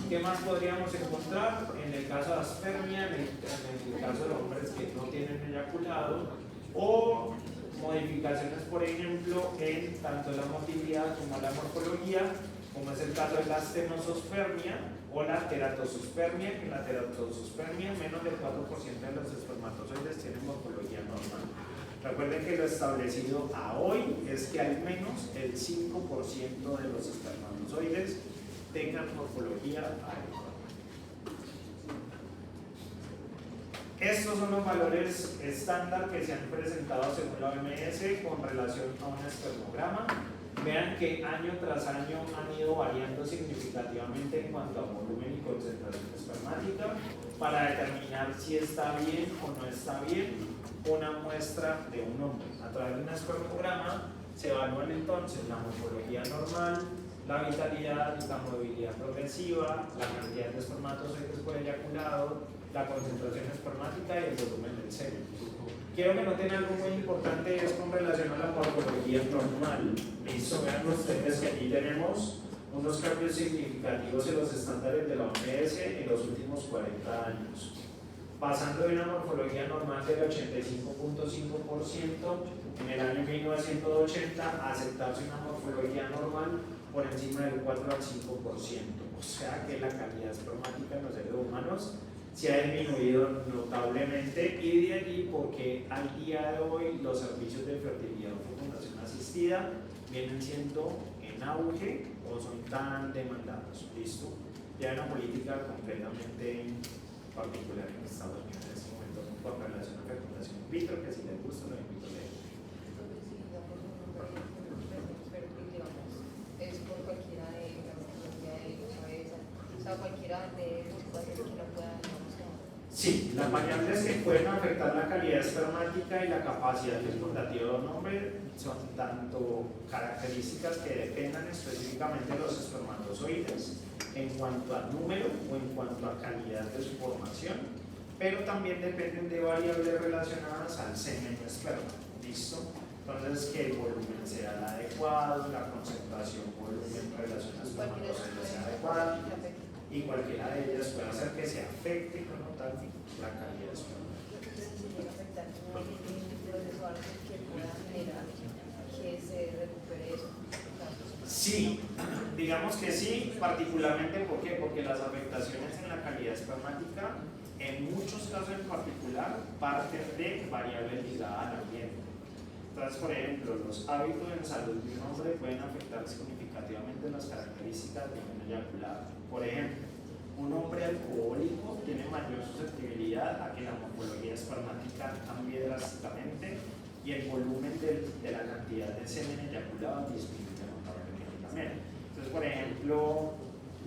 A: ¿Qué más podríamos encontrar? En el caso de aspermia, en el caso de hombres que no tienen eyaculado, o modificaciones, por ejemplo, en tanto la motilidad como la morfología, como es el caso de la astenosospermia o la teratosospermia, que en la teratosospermia menos del 4% de los espermatozoides tienen morfología normal. Recuerden que lo establecido a hoy es que al menos el 5% de los espermatozoides tengan morfología adecuada. Estos son los valores estándar que se han presentado según la OMS con relación a un espermograma. Vean que año tras año han ido variando significativamente en cuanto a volumen y concentración espermática para determinar si está bien o no está bien una muestra de un hombre. A través de un espermograma se evalúan entonces la morfología normal, la vitalidad, la movilidad progresiva, la cantidad de espermatozoides por eyaculado, la concentración espermática y el volumen del semen. Quiero que noten algo muy importante, es con relación a la morfología normal. Listo, vean ustedes que aquí tenemos unos cambios significativos en los estándares de la OMS en los últimos 40 años. Pasando de una morfología normal del 85.5% en el año 1980 a aceptarse una morfología normal por encima del 4 al 5%. O sea que la calidad espermática en los seres humanos se ha disminuido notablemente, y de allí porque al día de hoy los servicios de fertilidad o fecundación asistida vienen siendo en auge o son tan demandados. ¿Listo? Ya hay una política completamente particular en Estados Unidos en este momento con relación a fecundación in vitro, que si les gusta lo invito a leer.
C: Es por cualquiera de la morfología de los cabezas, o sea, cualquiera de ellos puede ser que no pueda.
A: Sí, las variables que pueden afectar la calidad espermática y la capacidad fecundativa de un hombre son tanto características que dependan específicamente de los espermatozoides en cuanto a número o en cuanto a calidad de su formación, pero también dependen de variables relacionadas al semen o esperma. ¿Listo? Entonces, que el volumen sea el adecuado, la concentración volumen relación a espermatozoides sea adecuada, y cualquiera de ellas puede hacer que se afecte como tal la calidad de espermática. Sí, digamos que sí, particularmente ¿por qué? Porque las afectaciones en la calidad espermática, en muchos casos en particular, parten de variables ligadas al ambiente. Entonces, por ejemplo, los hábitos en salud de un hombre pueden afectar significativamente las características de un eyaculado. Por ejemplo, un hombre alcohólico tiene mayor susceptibilidad a que la morfología espermática cambie drásticamente y el volumen de la cantidad de semen eyaculado disminuye notablemente también. Entonces, por ejemplo,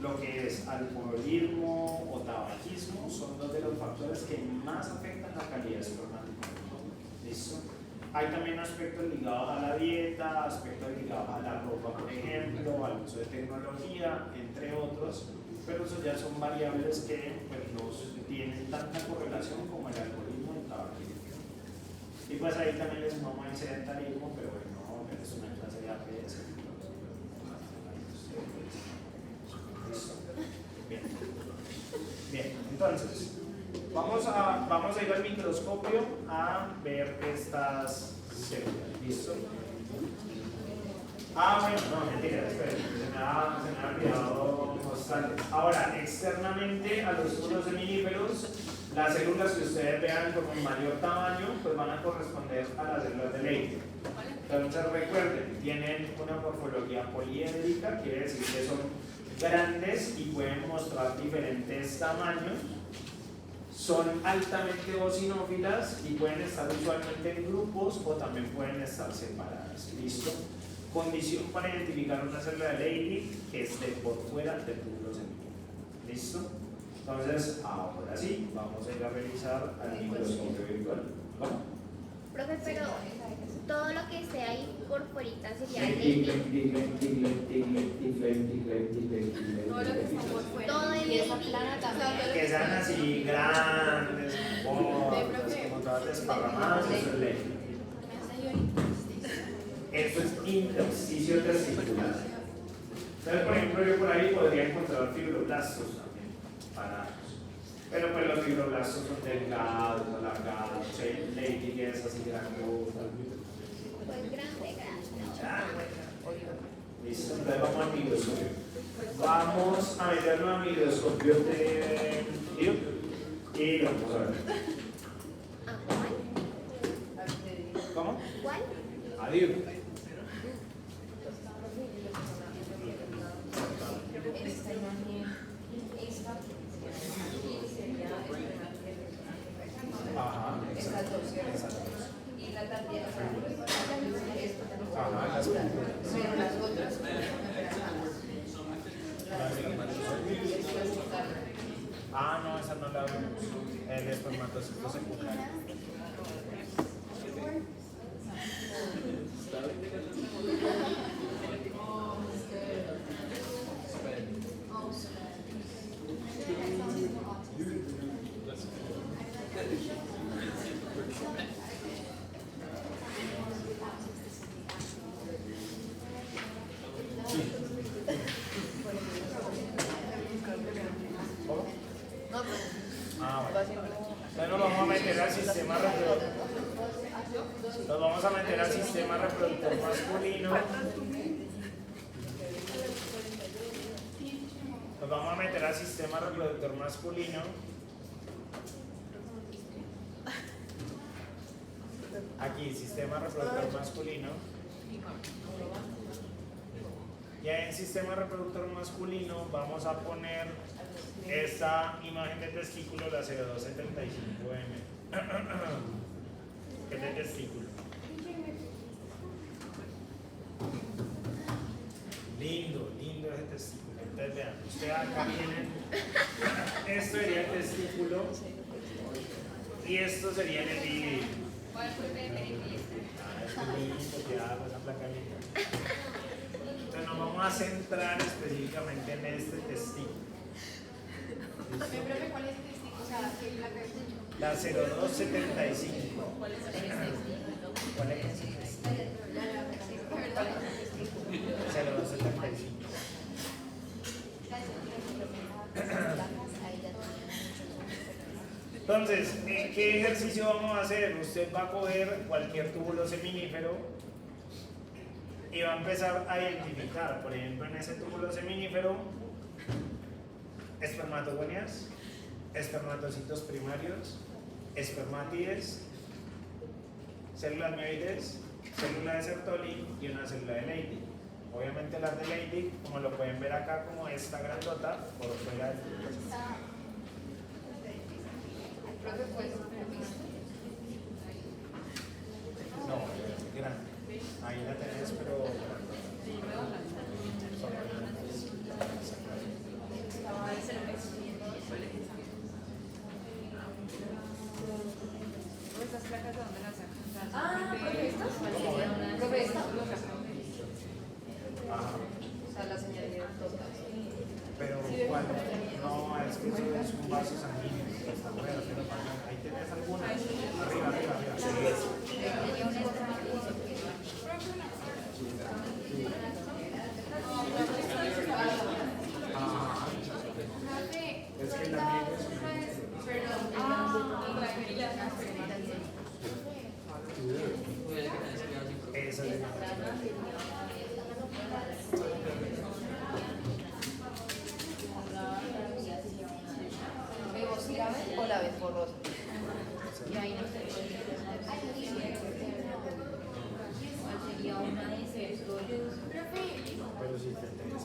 A: lo que es alcoholismo o tabaquismo son dos de los factores que más afectan la calidad espermática. ¿Listo? Hay también aspectos ligados a la dieta, aspectos ligados a la ropa, por ejemplo, al uso de tecnología, entre otros, pero eso ya son variables que pues, no tienen tanta correlación como el alcoholismo y el tabaquismo. Y pues ahí también les sumamos el sedentarismo, pero bueno, es una clase de APS. ¿Listo? Bien. Bien, entonces, vamos a ir al microscopio a ver estas células. ¿Listo? Bueno, no, mentira, esperen, se me ha olvidado mostrarles. Ahora, externamente a los túbulos seminíferos, las células que ustedes vean con un mayor tamaño, pues van a corresponder a las células de Leydig. Entonces recuerden, tienen una morfología poliédrica, quiere decir que son grandes y pueden mostrar diferentes tamaños. Son altamente eosinófilas y pueden estar usualmente en grupos o también pueden estar separadas. ¿Listo? Condición para identificar una célula de Leydig que esté por fuera del túbulo seminifero. ¿Listo? Entonces, ahora sí, vamos a ir a revisar al microscopio virtual. ¿Cómo?
D: Profe, pero todo lo que esté ahí por fuerita sería
A: Todo
E: Todo lo que está por fuera.
D: todo el
B: Y esa
D: Leydig.
B: plana también.
A: que sean así grandes, gordas, como todas desparramadas, eso es Leydig. Esto es intersticio testicular. Entonces, por ejemplo, yo por ahí podría encontrar fibroblastos también, parados. Pero pues los fibroblastos son delgados, alargados, el Leydig es así grandosa.
D: Pues grande, grande.
A: Listo, entonces vamos al microscopio. Vamos a meterlo al microscopio de vídeo y lo vamos a ver.
D: Ah, ¿cuál?
A: ¿Cómo?
D: ¿Cuál?
A: Adiós.
C: Esta imagen, esta sería
A: Ajá,
C: estas dos, ¿cierto?
A: exacto.
C: Y la tarjeta,
A: Ajá, las
C: pero las otras
A: Ah, no, esa no la vemos. El espermatozoide secundario. ¿Cómo? Ah, bueno. Entonces nos vamos a meter al sistema reproductor. Nos vamos a meter al sistema reproductor masculino. Nos vamos a meter al sistema reproductor masculino. Aquí, sistema reproductor masculino. Y en sistema reproductor masculino vamos a poner esta imagen de testículo, la 0275M. Que es de testículo. Lindo, lindo ese testículo. Entonces vean, usted acá viene. Esto sería el testículo. Y esto sería el líquido.
E: ¿Cuál fue el lindo?
A: Es lindo, que hago esa placa linda. Entonces nos vamos a centrar específicamente en este testículo. ¿Listo?
E: ¿Cuál es el testículo? O sea, ¿qué placa es?
A: La 0275.
E: ¿Cuál es el testículo?
A: ¿Cuál es? 0275. Entonces, ¿qué ejercicio vamos a hacer? Usted va a coger cualquier túbulo seminífero y va a empezar a identificar, por ejemplo, en ese túbulo seminífero, espermatogonias, espermatocitos primarios, espermátides, células mioides, célula de Sertoli y una célula de Leydig. Obviamente las de Leydig, como lo pueden ver acá, como esta grandota, por fuera del túbulo.
C: Profe, pues,
A: No, grande. Ahí la tenés, pero son grandes.
E: ¿Estas placas de dónde las sacan?
C: ah, profe, estas, profe, esta,
A: Ajá.
C: o sea, las añadieron todas.
A: Pero ¿cuál? No, es que eso es un vaso sanguíneo. Está bueno, pero ahí tenés alguna. Arriba, arriba, arriba. Ajá. Es que la mía es esa es
C: ¿Vemos grave o la ves borrosa?
B: Y ahí no se puede. ¿Cuál sería una de esas?
A: pero sí te tenés.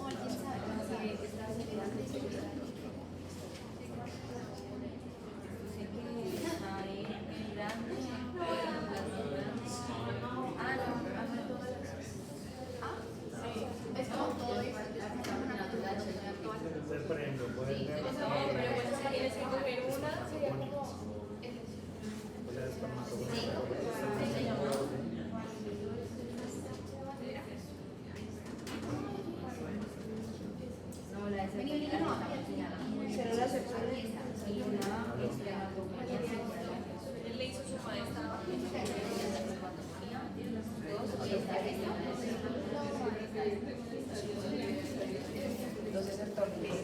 C: Células sexuales y una espermatogonía singular.
E: Él le hizo su maestra.
C: Entonces el torneo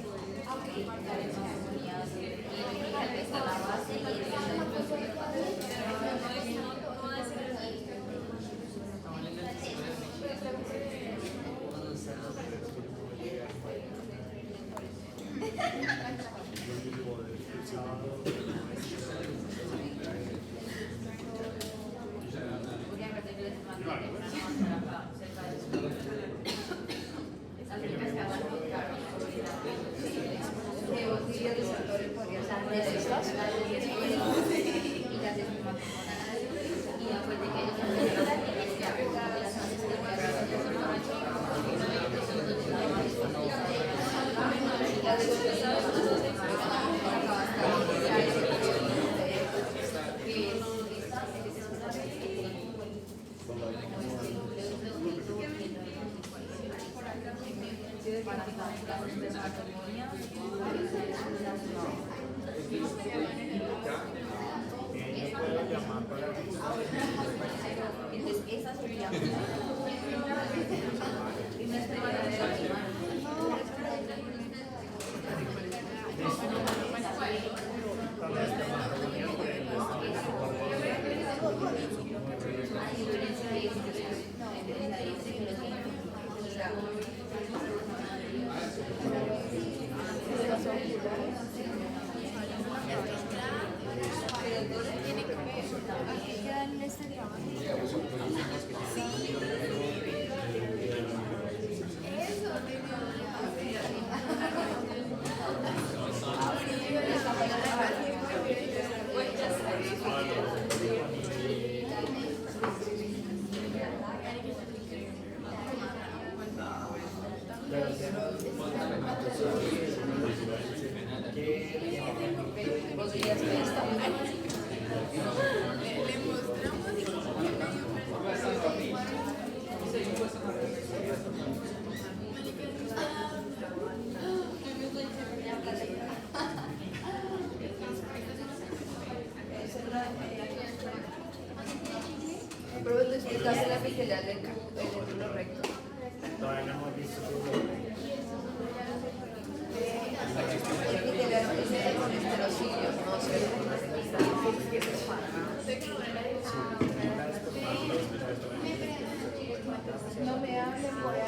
C: está la base y esa sería pero tú explicaste la epitelial del túbulo recto.
A: Todavía no hemos visto todo.
C: Epitelial es el colesterocilio, no sé. No me hablen por ahí.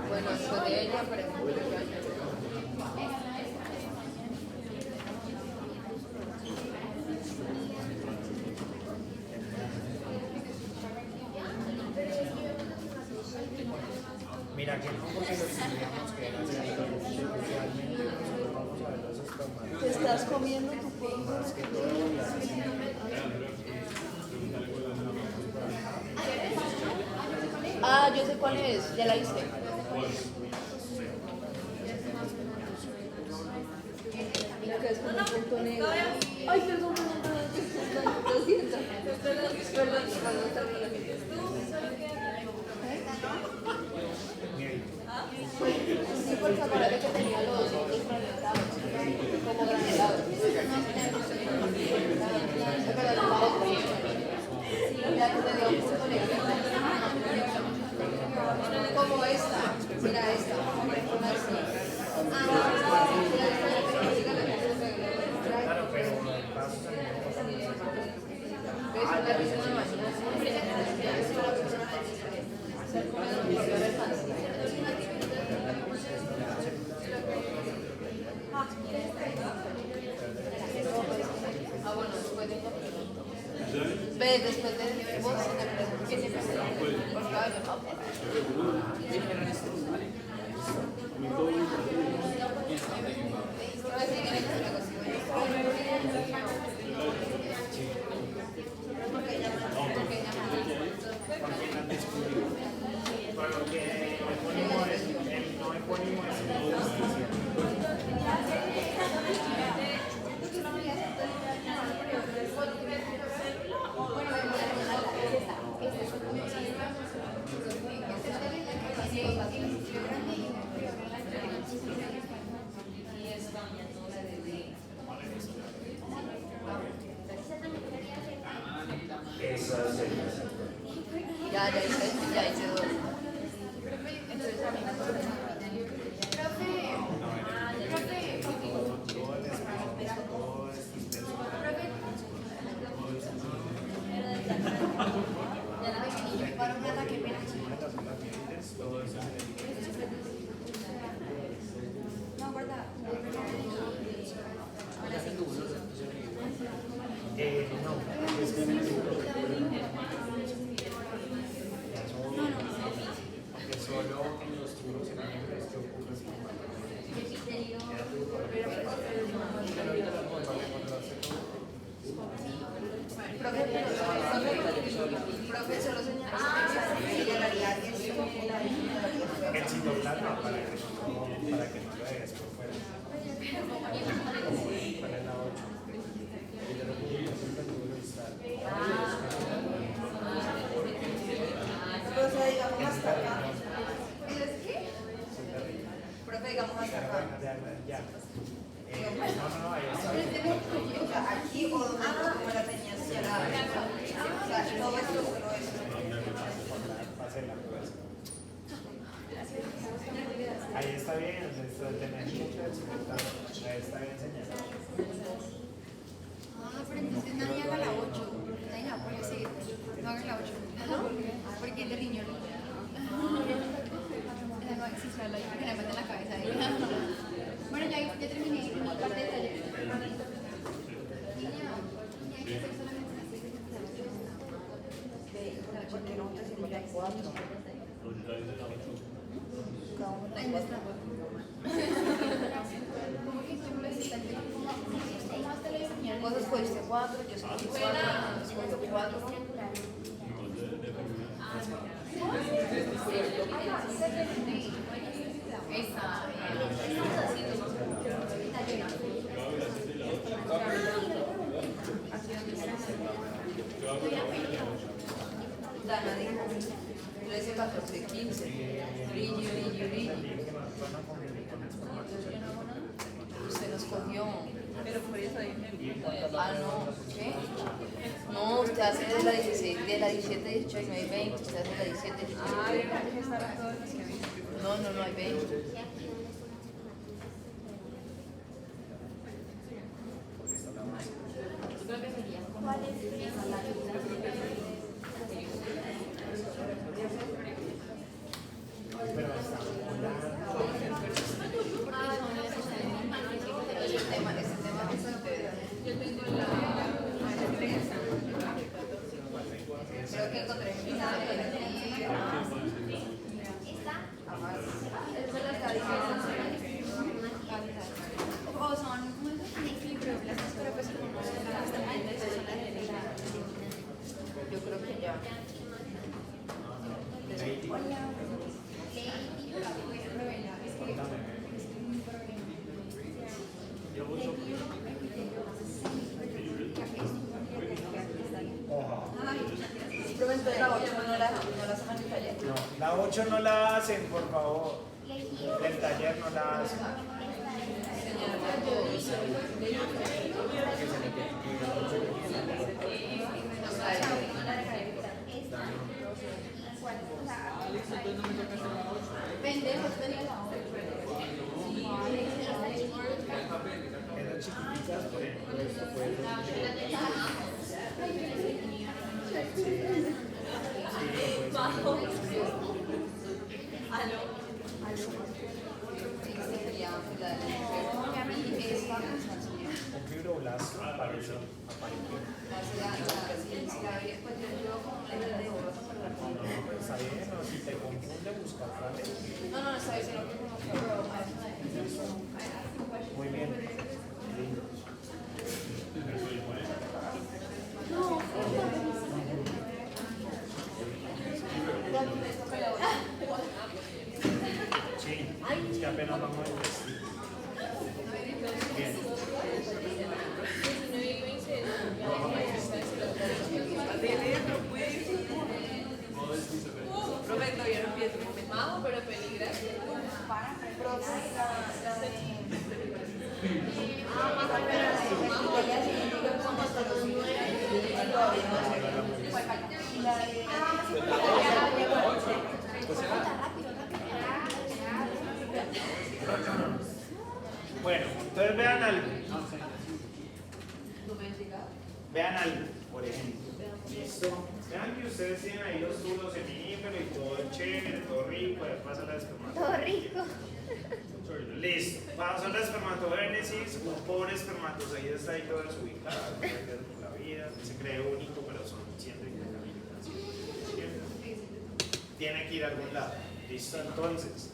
C: Bueno, después de ella,
A: Mira, que no porque lo tendríamos que hacer especialmente nosotros vamos a ver los espermatozoides.
C: te estás comiendo tu polvo.
A: Más que todo las
C: Ah, yo sé cuál es, ya la hice. La que es como un punto negro. Ay, perdón. Lo siento. Perdón. Sí, porque acuérdate que tenía los ojos fragmentados, como granulados. Pero no la otra. Ya que tenía un punto negro. Como esta. Mira esta. Una así.
A: claro, pero el paso también.
C: ¿Ves? La risa de mañana. Ah, bueno, después de esto. Ve, después de vos, ¿qué se pasa? Por favor, no.
A: por fuera. ¿Cuál es la 8? El recubrimiento del túbulo distal.
C: Pero se digamos hasta acá. Profe, digamos hasta acá.
A: Ya. No, ahí está.
C: Aquí o donde me la tenías cerrada. O sea, todo esto solo esto.
A: Pase la cabeza. Ahí está bien, esto de tener mucho desconectado. Ahí está bien señalado.
F: Ah, pero entonces nadie haga la 8. Nadie la pone así. No hagan la 8. Porque es de riñón. Esa no existe, la que me mete en la cabeza ahí. Bueno, ya terminé mi parte del taller.
C: Porque nosotros hicimos la 4.
F: En nuestra. ¿Cómo que tú lo hiciste? ¿Cómo hasta la riñón?
C: Vos escogiste 4, yo escogí 4, escogí 4. Dana dijo, 13, 14, 15. Brillo. Usted nos cogió. Pero por eso ah, no. ¿Qué? No, usted hace de la 16, de la 17, 18, 19 y 20. Usted hace de la 17, 18. Ah, no, hay 20.
A: Pero está
C: Ese tema es ustedes. Creo que encontré mi
F: O son como fibroblastos, pero pues como están viendo eso son las de la.
C: yo creo que ya.
F: Hola. Es que un problema.
C: Pero entonces la 8 no la sacan en el taller.
A: No, la 8 no la hacen, por favor. Del taller no la hacen.
F: Pendejos, tenía la
A: Esas chiquititas, por ejemplo, esto puede un fibroblasto aparece está bien, o si te confunde, busca otra vez.
C: No, está diciendo que
A: Muy bien. Sí, es que apenas vamos a investir. Bien.
C: Profe, todavía no empiezo. Vamos, pero peligra.
A: Bueno, entonces vean algo. Vean algo, por ejemplo. ¿Listo? Vean que ustedes tienen ahí los túbulos seminíferos y todo chévere, todo rico, ahí pasa la espermatogenesis.
D: Todo rico.
A: Listo. Pasó la espermatogénesis, un pobre espermatozoide está ahí todo desubicado, no puede ver por la vida, se cree único, pero son ciento y pico mil. Tiene que ir a algún lado. Listo, entonces.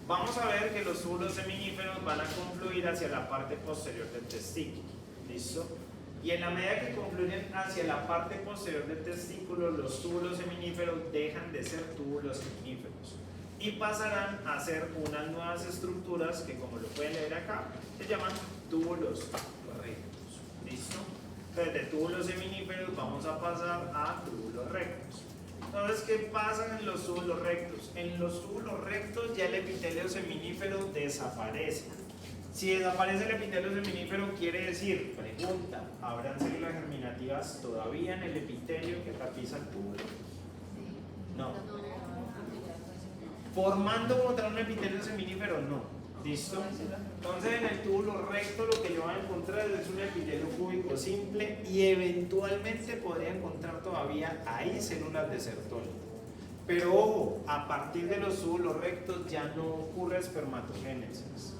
A: Vamos a ver que los túbulos seminíferos van a confluir hacia la parte posterior del testículo. ¿Listo? Y en la medida que confluyen hacia la parte posterior del testículo, los túbulos seminíferos dejan de ser túbulos seminíferos. y pasarán a ser unas nuevas estructuras que, como lo pueden leer acá, se llaman túbulos rectos. ¿Listo? Entonces, de túbulos seminíferos vamos a pasar a túbulos rectos. Entonces, ¿qué pasa en los túbulos rectos? En los túbulos rectos ya el epitelio seminífero desaparece. Si desaparece el epitelio seminífero, quiere decir, pregunta, ¿habrán células germinativas todavía en el epitelio que tapiza el túbulo? No. Formando otra un epitelio seminífero, no. ¿Listo? Entonces en el túbulo recto lo que yo voy a encontrar es un epitelio cúbico simple y eventualmente podría encontrar todavía ahí células de Sertoli. Pero ojo, a partir de los túbulos rectos ya no ocurre espermatogénesis.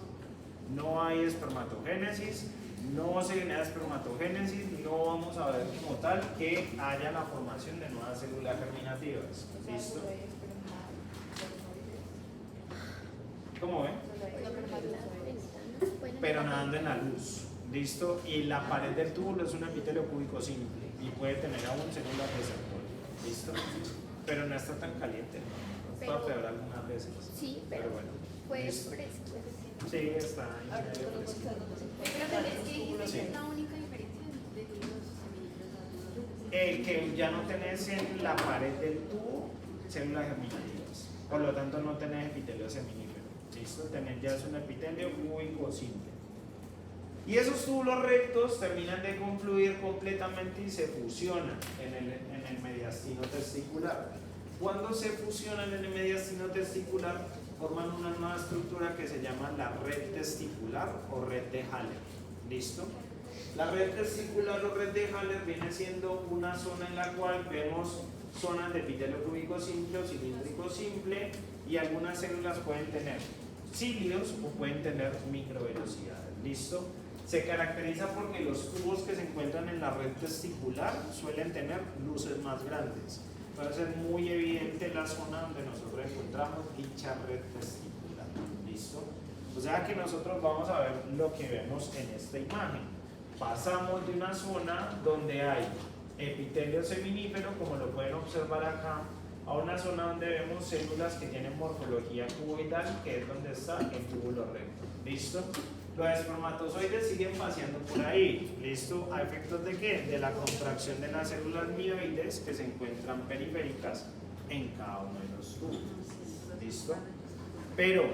A: No hay espermatogénesis, no se genera espermatogénesis, no vamos a ver como tal que haya la formación de nuevas células germinativas. ¿Listo? ¿Cómo ven? Pero nadando en la luz. ¿Listo? Y la pared del túbulo es un epitelio cúbico simple y puede tener aún células de Sertoli. ¿Listo? Pero no está tan caliente, ¿no? Nos puede peor algunas veces.
D: Sí,
A: Pero bueno.
D: puede
A: ¿listo?
D: fresco.
A: Sí, está ahí medio fresquito.
F: Pero es que dijiste
A: Sí.
F: que es la única diferencia de los seminíferos.
A: Que ya no tenés en la pared del tubo células germinativas. Por lo tanto, no tenés epitelio seminífero. ¿Listo? Tenés ya es un epitelio cúbico simple. Y esos túbulos rectos terminan de confluir completamente y se fusionan en el mediastino testicular. Cuando se fusionan en el mediastino testicular, forman una nueva estructura que se llama la red testicular o red de Haller. ¿Listo? La red testicular o red de Haller viene siendo una zona en la cual vemos zonas de epitelio cúbico simple o cilíndrico simple y algunas células pueden tener cilios o pueden tener microvellosidades. ¿Listo? Se caracteriza porque los tubos que se encuentran en la red testicular suelen tener luces más grandes. Puede ser muy evidente la zona donde nosotros encontramos dicha red testicular. ¿Listo? O sea que nosotros vamos a ver lo que vemos en esta imagen. Pasamos de una zona donde hay epitelio seminífero, como lo pueden observar acá, a una zona donde vemos células que tienen morfología cuboidal, que es donde está el túbulo recto. ¿Listo? Los espermatozoides siguen paseando por ahí. ¿Listo? ¿A efectos de qué? De la contracción de las células mioides que se encuentran periféricas en cada uno de los tubos. ¿Listo? Pero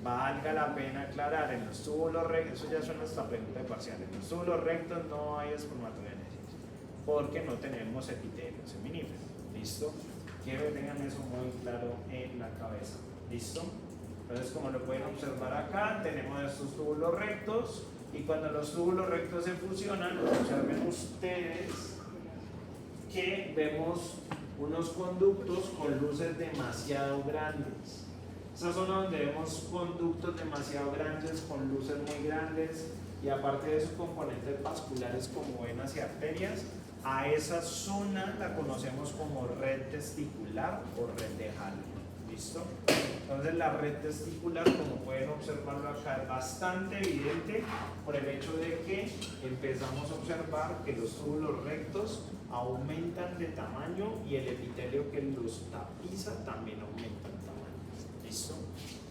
A: valga la pena aclarar, en los túbulos rectos, eso ya suena hasta pregunta de parcial, en los túbulos rectos no hay espermatogénesis porque no tenemos epitelio seminífero. ¿Listo? Quiero que tengan eso muy claro en la cabeza. ¿Listo? Entonces, como lo pueden observar acá, tenemos estos túbulos rectos y cuando los túbulos rectos se fusionan, observen ustedes que vemos unos conductos con luces demasiado grandes. Esa zona donde vemos conductos demasiado grandes con luces muy grandes y aparte de sus componentes vasculares como venas y arterias, a esa zona la conocemos como red testicular o red de Haller. ¿Listo? Entonces la red testicular, como pueden observarlo acá, es bastante evidente por el hecho de que empezamos a observar que los túbulos rectos aumentan de tamaño y el epitelio que los tapiza también aumenta en tamaño. ¿Listo?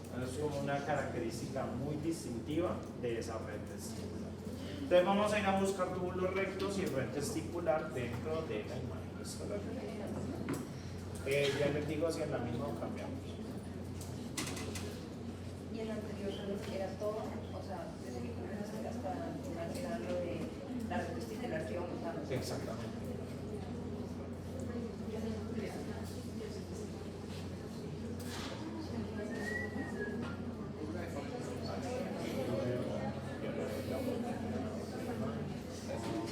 A: Entonces es como una característica muy distintiva de esa red testicular. Entonces vamos a ir a buscar túbulos rectos y red testicular dentro de la imagen. ¿Listo? Ya les digo si en la misma cambiamos.
C: Y en la anterior era todo, o sea, desde que comenzaste hasta era lo de la red testicular que iba aumentando.
A: Exactamente.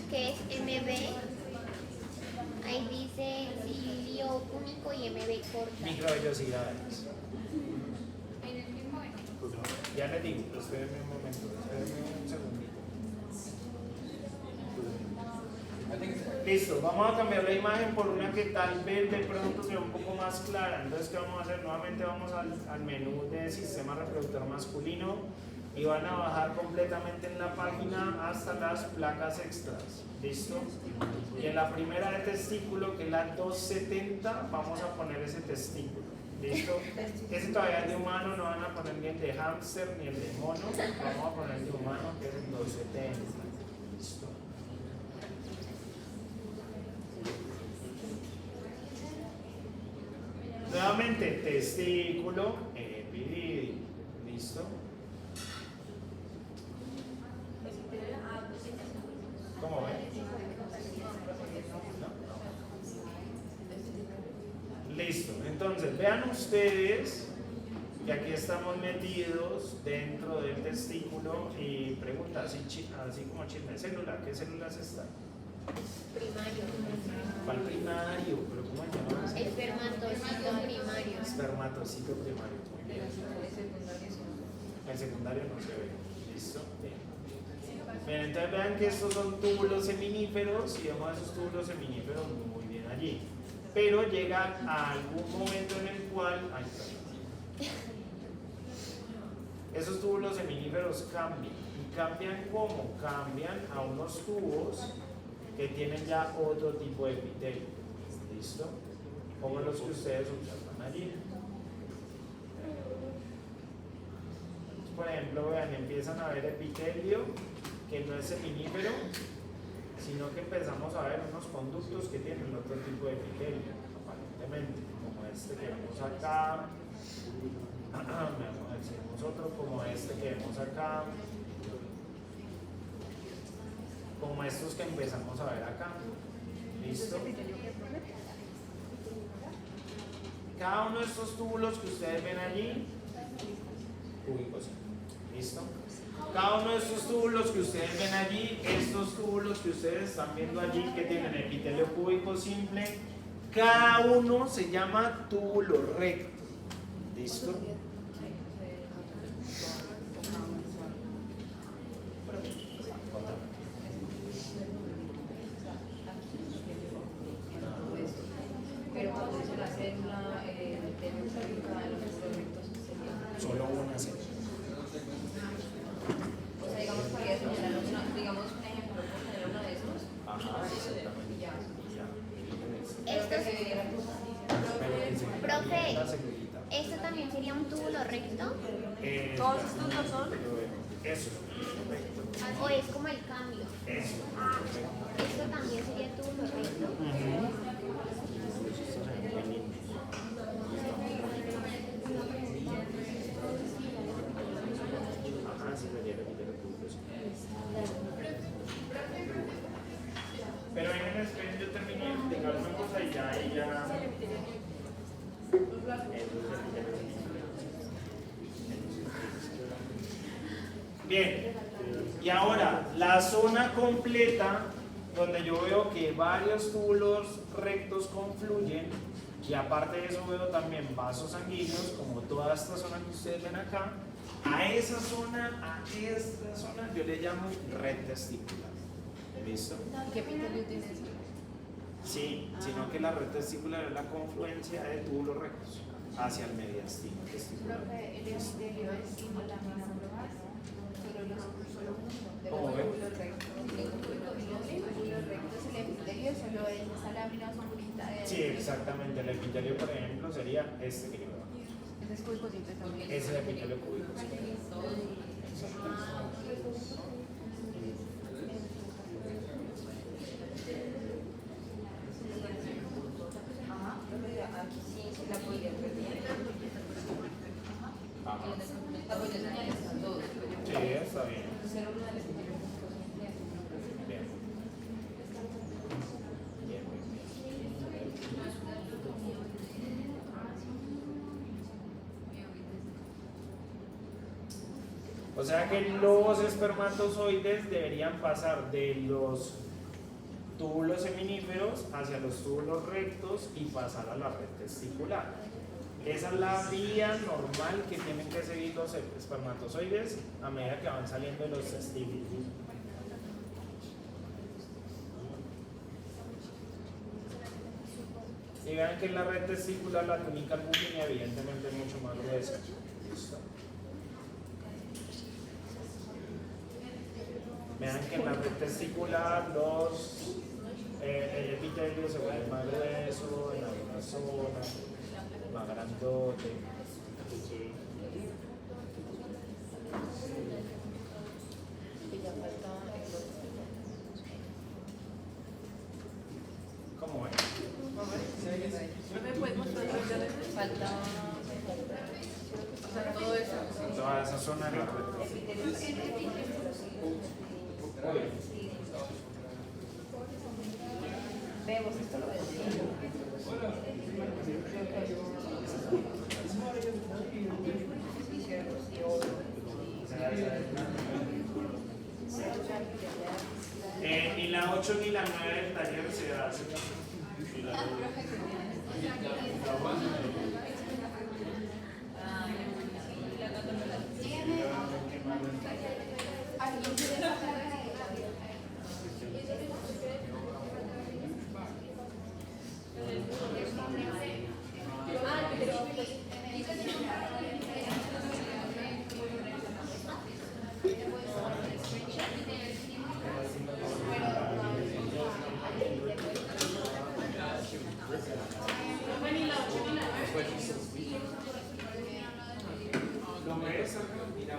D: ¿Qué es MB? Ahí dice cilio único y MB corta.
A: Microvellosidades.
F: En el mismo evento.
A: Ya les digo, espérenme un momento, espérenme un segundito. Listo, vamos a cambiar la imagen por una que tal vez de pronto sea un poco más clara. Entonces, ¿qué vamos a hacer? Nuevamente vamos al menú de sistema reproductor masculino y van a bajar completamente en la página hasta las placas extras. ¿Listo? Y en la primera de testículo, que es la 270, vamos a poner ese testículo. ¿Listo? Ese todavía es de humano, no van a poner ni el de hámster ni el de mono. Vamos a poner el de humano, que es el 270. ¿Listo? Nuevamente, testículo, epididio. ¿Listo? ¿Cómo ven? Listo. Entonces, vean ustedes que aquí estamos metidos dentro del testículo y pregunta así como chisme, ¿célula? ¿Qué células están?
D: Primario.
A: ¿Cuál primario? ¿Pero cómo se llama?
D: Espermatocito primario.
A: Espermatocito primario. Muy bien.
C: El secundario sí.
A: El secundario no se ve. ¿Listo? Bien. Bien, entonces vean que estos son túbulos seminíferos y vemos esos túbulos seminíferos muy bien allí. Pero llega a algún momento en el cual esos túbulos seminíferos cambian. ¿Y cambian cómo? Cambian a unos tubos que tienen ya otro tipo de epitelio. ¿Listo? Como los que ustedes observan allí. Por ejemplo, vean, empiezan a ver epitelio que no es seminífero, sino que empezamos a ver unos conductos que tienen otro tipo de epitelio, aparentemente, como este que vemos acá, decimos otro como este que vemos acá, como estos que empezamos a ver acá. ¿Listo? Cada uno de estos túbulos que ustedes ven allí, cúbicos. ¿Listo? Cada uno de estos túbulos que ustedes ven allí, estos túbulos que ustedes están viendo allí que tienen epitelio cúbico simple, cada uno se llama túbulo recto. ¿Listo?
C: Pero cuando dice la célula democrática de los proyectos sería.
A: Solo una célula.
C: O sea, digamos, podría señalar digamos un ejemplo, ¿puedo poner uno de esos?
A: Ajá, exactamente.
C: Y ya.
D: Esto
C: Creo que se diera
D: Profe, ¿esto también sería un túbulo recto?
E: ¿Todos estos no son?
A: Eso.
D: ¿O es como el cambio?
A: Eso.
D: ¿Esto también sería túbulo recto?
A: Pero en el yo terminé de explicar una cosa y ya. Bien, y ahora la zona completa donde yo veo que varios túbulos rectos confluyen y aparte de eso veo también vasos sanguíneos como toda esta zona que ustedes ven acá. A esta zona yo le llamo red testicular. ¿Listo?
C: ¿Qué epitelio tiene eso?
A: Sí, sino que la red testicular es la confluencia de túbulos rectos hacia el mediastino testicular.
B: Profe, el epitelio es como la lámina floral, solo uno.
A: ¿Cómo ven?
B: Los túbulos rectos, el epitelio solo es esa lámina oscurita de.
A: Sí, exactamente. El epitelio, por ejemplo, sería este que yo veo.
C: Ese es cúbico simple también.
A: Ese es el epitelio cúbico. Sí.
C: Ajá, aquí sí la podría perder.
A: Ajá.
C: La podría señalar estas dos.
A: Sí, está bien.
C: Ser una de las epitelio cúbico simple.
A: Bien. Bien, bien. O sea que los espermatozoides deberían pasar de los túbulos seminíferos hacia los túbulos rectos y pasar a la red testicular. Esa es la vía normal que tienen que seguir los espermatozoides a medida que van saliendo de los testículos. Y vean que en la red testicular la túnica albuminea evidentemente es mucho más gruesa. ¿Listo? Vean que en la red testicular el epitelio se vuelve más grueso en algunas zonas. más grandote.
C: Que ya falta el otro.
A: ¿Cómo ves?
E: ¿No me puedes mostrar los de
C: Falta.
E: O sea, todo eso.
A: Toda esa zona de la red.
C: Vemos, esto lo ves. Sí, cierto, sí, obvio.
A: Ni la 8 ni la 9 del taller se hace. ¿Lo ves? Mira,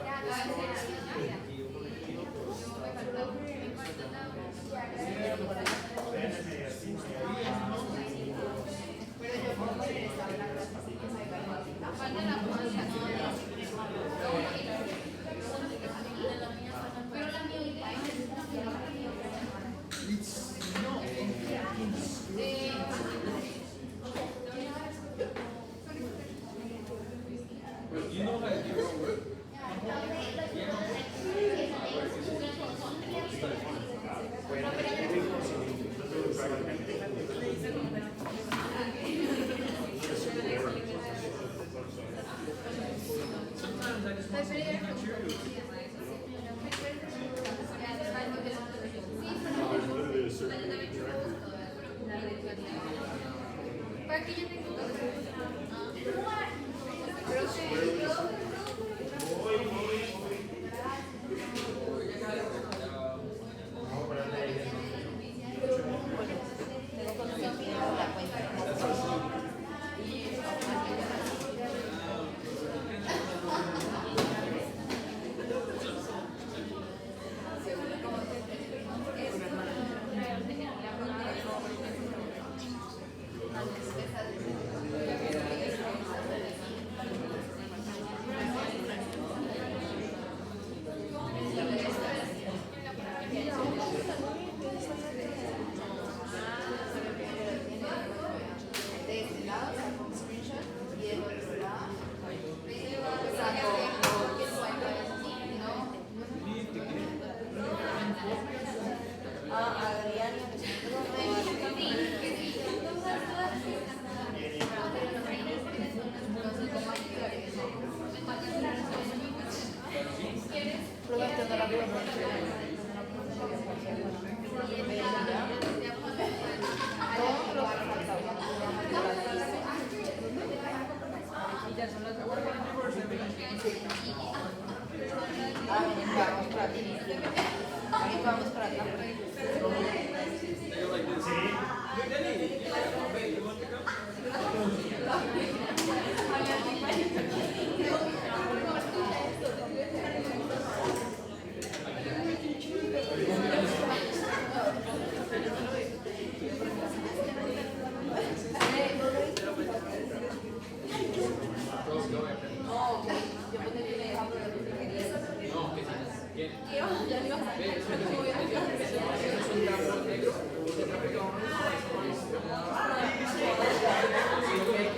C: Vamos para acá.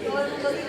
C: Todos los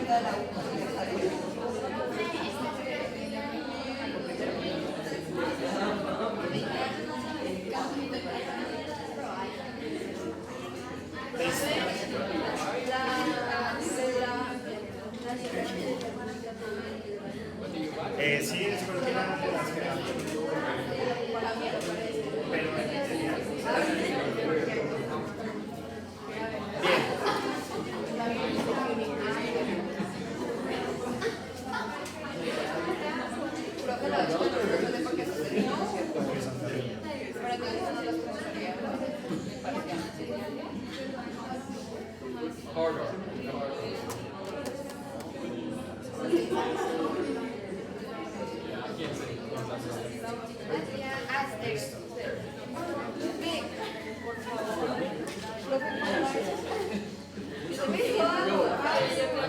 C: salga la uva y la sale.
A: Sí, es cualquiera de las que dan. Pero
C: Profe, la verdad, no sé por qué sucede, ¿no? Para que eso no los profesoría, me parecía.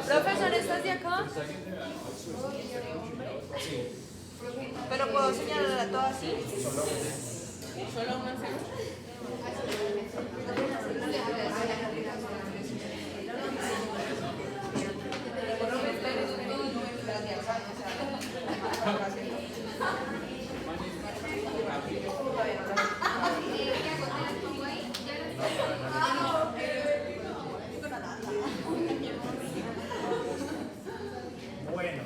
E: Profesor, ¿estás de acá?
C: Pero puedo señalar a todas así.
E: Solo una célula.
A: bueno.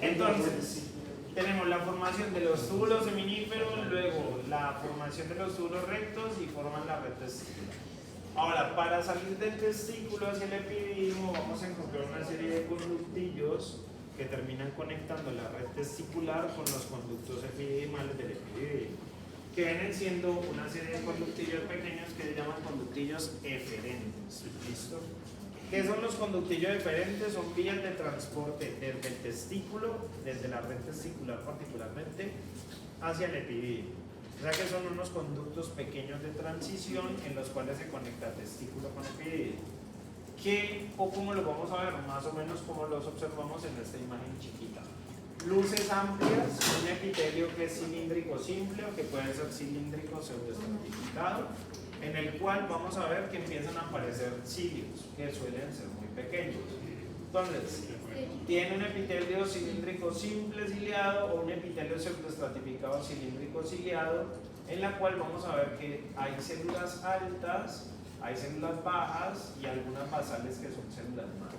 A: Entonces, tenemos la formación de los túbulos seminíferos, luego la formación de los túbulos rectos y forman la red testicular. Ahora, para salir del testículo hacia el epididimo, vamos a encontrar una serie de conductillos que terminan conectando la red testicular con los conductos epididimales del epididimo, que vienen siendo una serie de conductillos pequeños que se llaman conductillos eferentes. ¿Listo? ¿Qué son los conductillos eferentes? Son vías de transporte desde el testículo, desde la red testicular particularmente, hacia el epididimo. O sea que son unos conductos pequeños de transición en los cuales se conecta testículo con epididimo. ¿Qué o cómo los vamos a ver? Más o menos como los observamos en esta imagen chiquita. Luces amplias, un epitelio que es cilíndrico simple o que puede ser cilíndrico pseudoestratificado, en el cual vamos a ver que empiezan a aparecer cilios, que suelen ser muy pequeños. Entonces, tiene un epitelio cilíndrico simple ciliado o un epitelio pseudoestratificado cilíndrico ciliado, en la cual vamos a ver que hay células altas, hay células bajas y algunas basales que son células madre.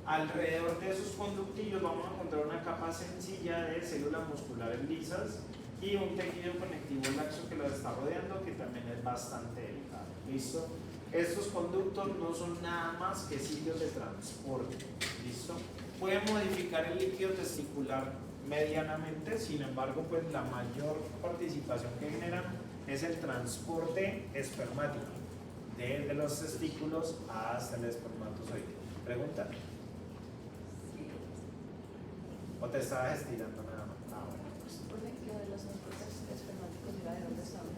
A: Alrededor de esos conductillos vamos a encontrar una capa sencilla de células musculares lisas y un tejido conectivo laxo que los está rodeando, que también es bastante delicado. ¿Listo? Estos conductos no son nada más que sitios de transporte. ¿Listo? Pueden modificar el líquido testicular medianamente, sin embargo, pues la mayor participación que generan es el transporte espermático, desde los testículos hasta el espermatozoide. ¿Pregunta? ¿O te estabas estirando nada más? Ah, bueno, pues.
C: Lo de los transportes espermáticos, ¿de dónde son?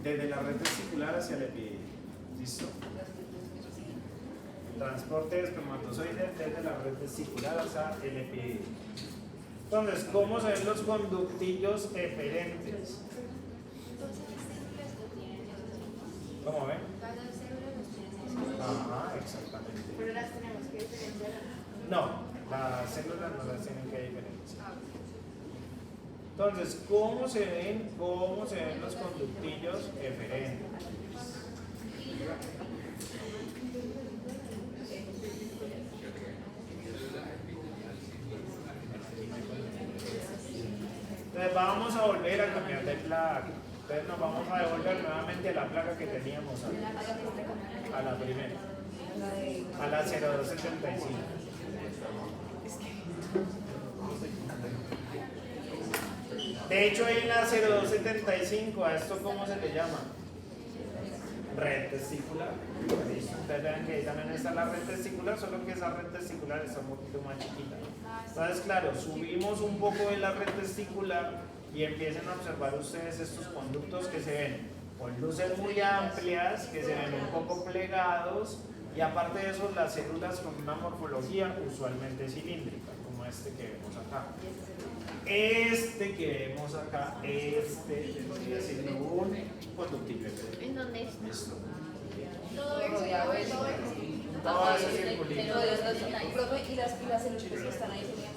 A: Desde la red testicular hacia el epididimo. ¿Listo? Transporte de espermatozoides desde la red testicular hacia el epididimo. Entonces, ¿cómo se ven los conductillos eferentes? ¿Cómo ven? Ajá, exactamente.
B: Pero las tenemos que diferenciar.
A: No, las células no las tienen que diferenciar. Entonces, ¿cómo se ven los conductillos eferentes? Entonces vamos a volver a cambiar de placa. Entonces nos vamos a devolver nuevamente a la placa que teníamos antes, a la primera, a la 0275. De hecho, en la 0275, ¿a esto cómo se le llama? Red testicular. ¿Listo? Ustedes ven que ahí también está la red testicular, solo que esa red testicular está un poquito más chiquita. Entonces, claro, subimos un poco de la red testicular y empiezan a observar ustedes estos conductos que se ven con luces muy amplias, que se ven un poco plegados, y aparte de eso, las células con una morfología usualmente cilíndrica, como este que vemos acá. Este que vemos acá, vendría siendo un ¿Listo?
C: Rodeado de eso.
A: Todo ese circulito.
C: Profe, y las células que están ahí serían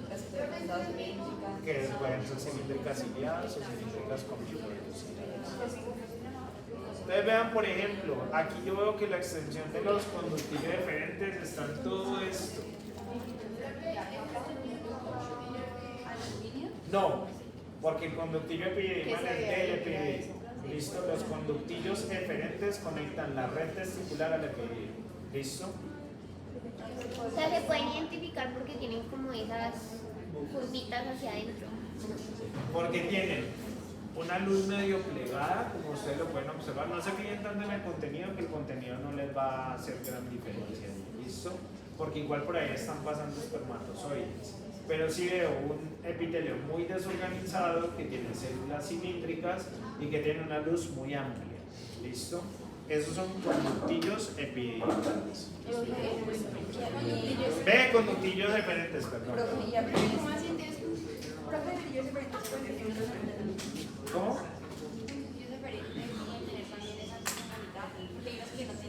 C: las que te han dado cilíndricas.
A: Que pueden ser cilíndricas ciliadas o cilíndricas con fibrosis. Ustedes vean, por ejemplo, aquí yo veo que la extensión de los conductillos deferentes está en todo esto. No, porque el conductillo epididimal es del epididio. ¿Listo? Los conductillos eferentes conectan la red testicular al epididio. ¿Listo?
D: O sea, se pueden identificar porque tienen como esas curvitas hacia adentro.
A: Porque tienen una luz medio plegada, como ustedes lo pueden observar. No se fijen tanto en el contenido, que el contenido no les va a hacer gran diferencia. ¿Listo? Porque igual por ahí están pasando espermatozoides. Pero sí veo un epitelio muy desorganizado que tiene células cilíndricas y que tiene una luz muy amplia. ¿Listo? Esos son conductillos epididimales. Ve conductillos diferentes, perdón. ¿Cómo?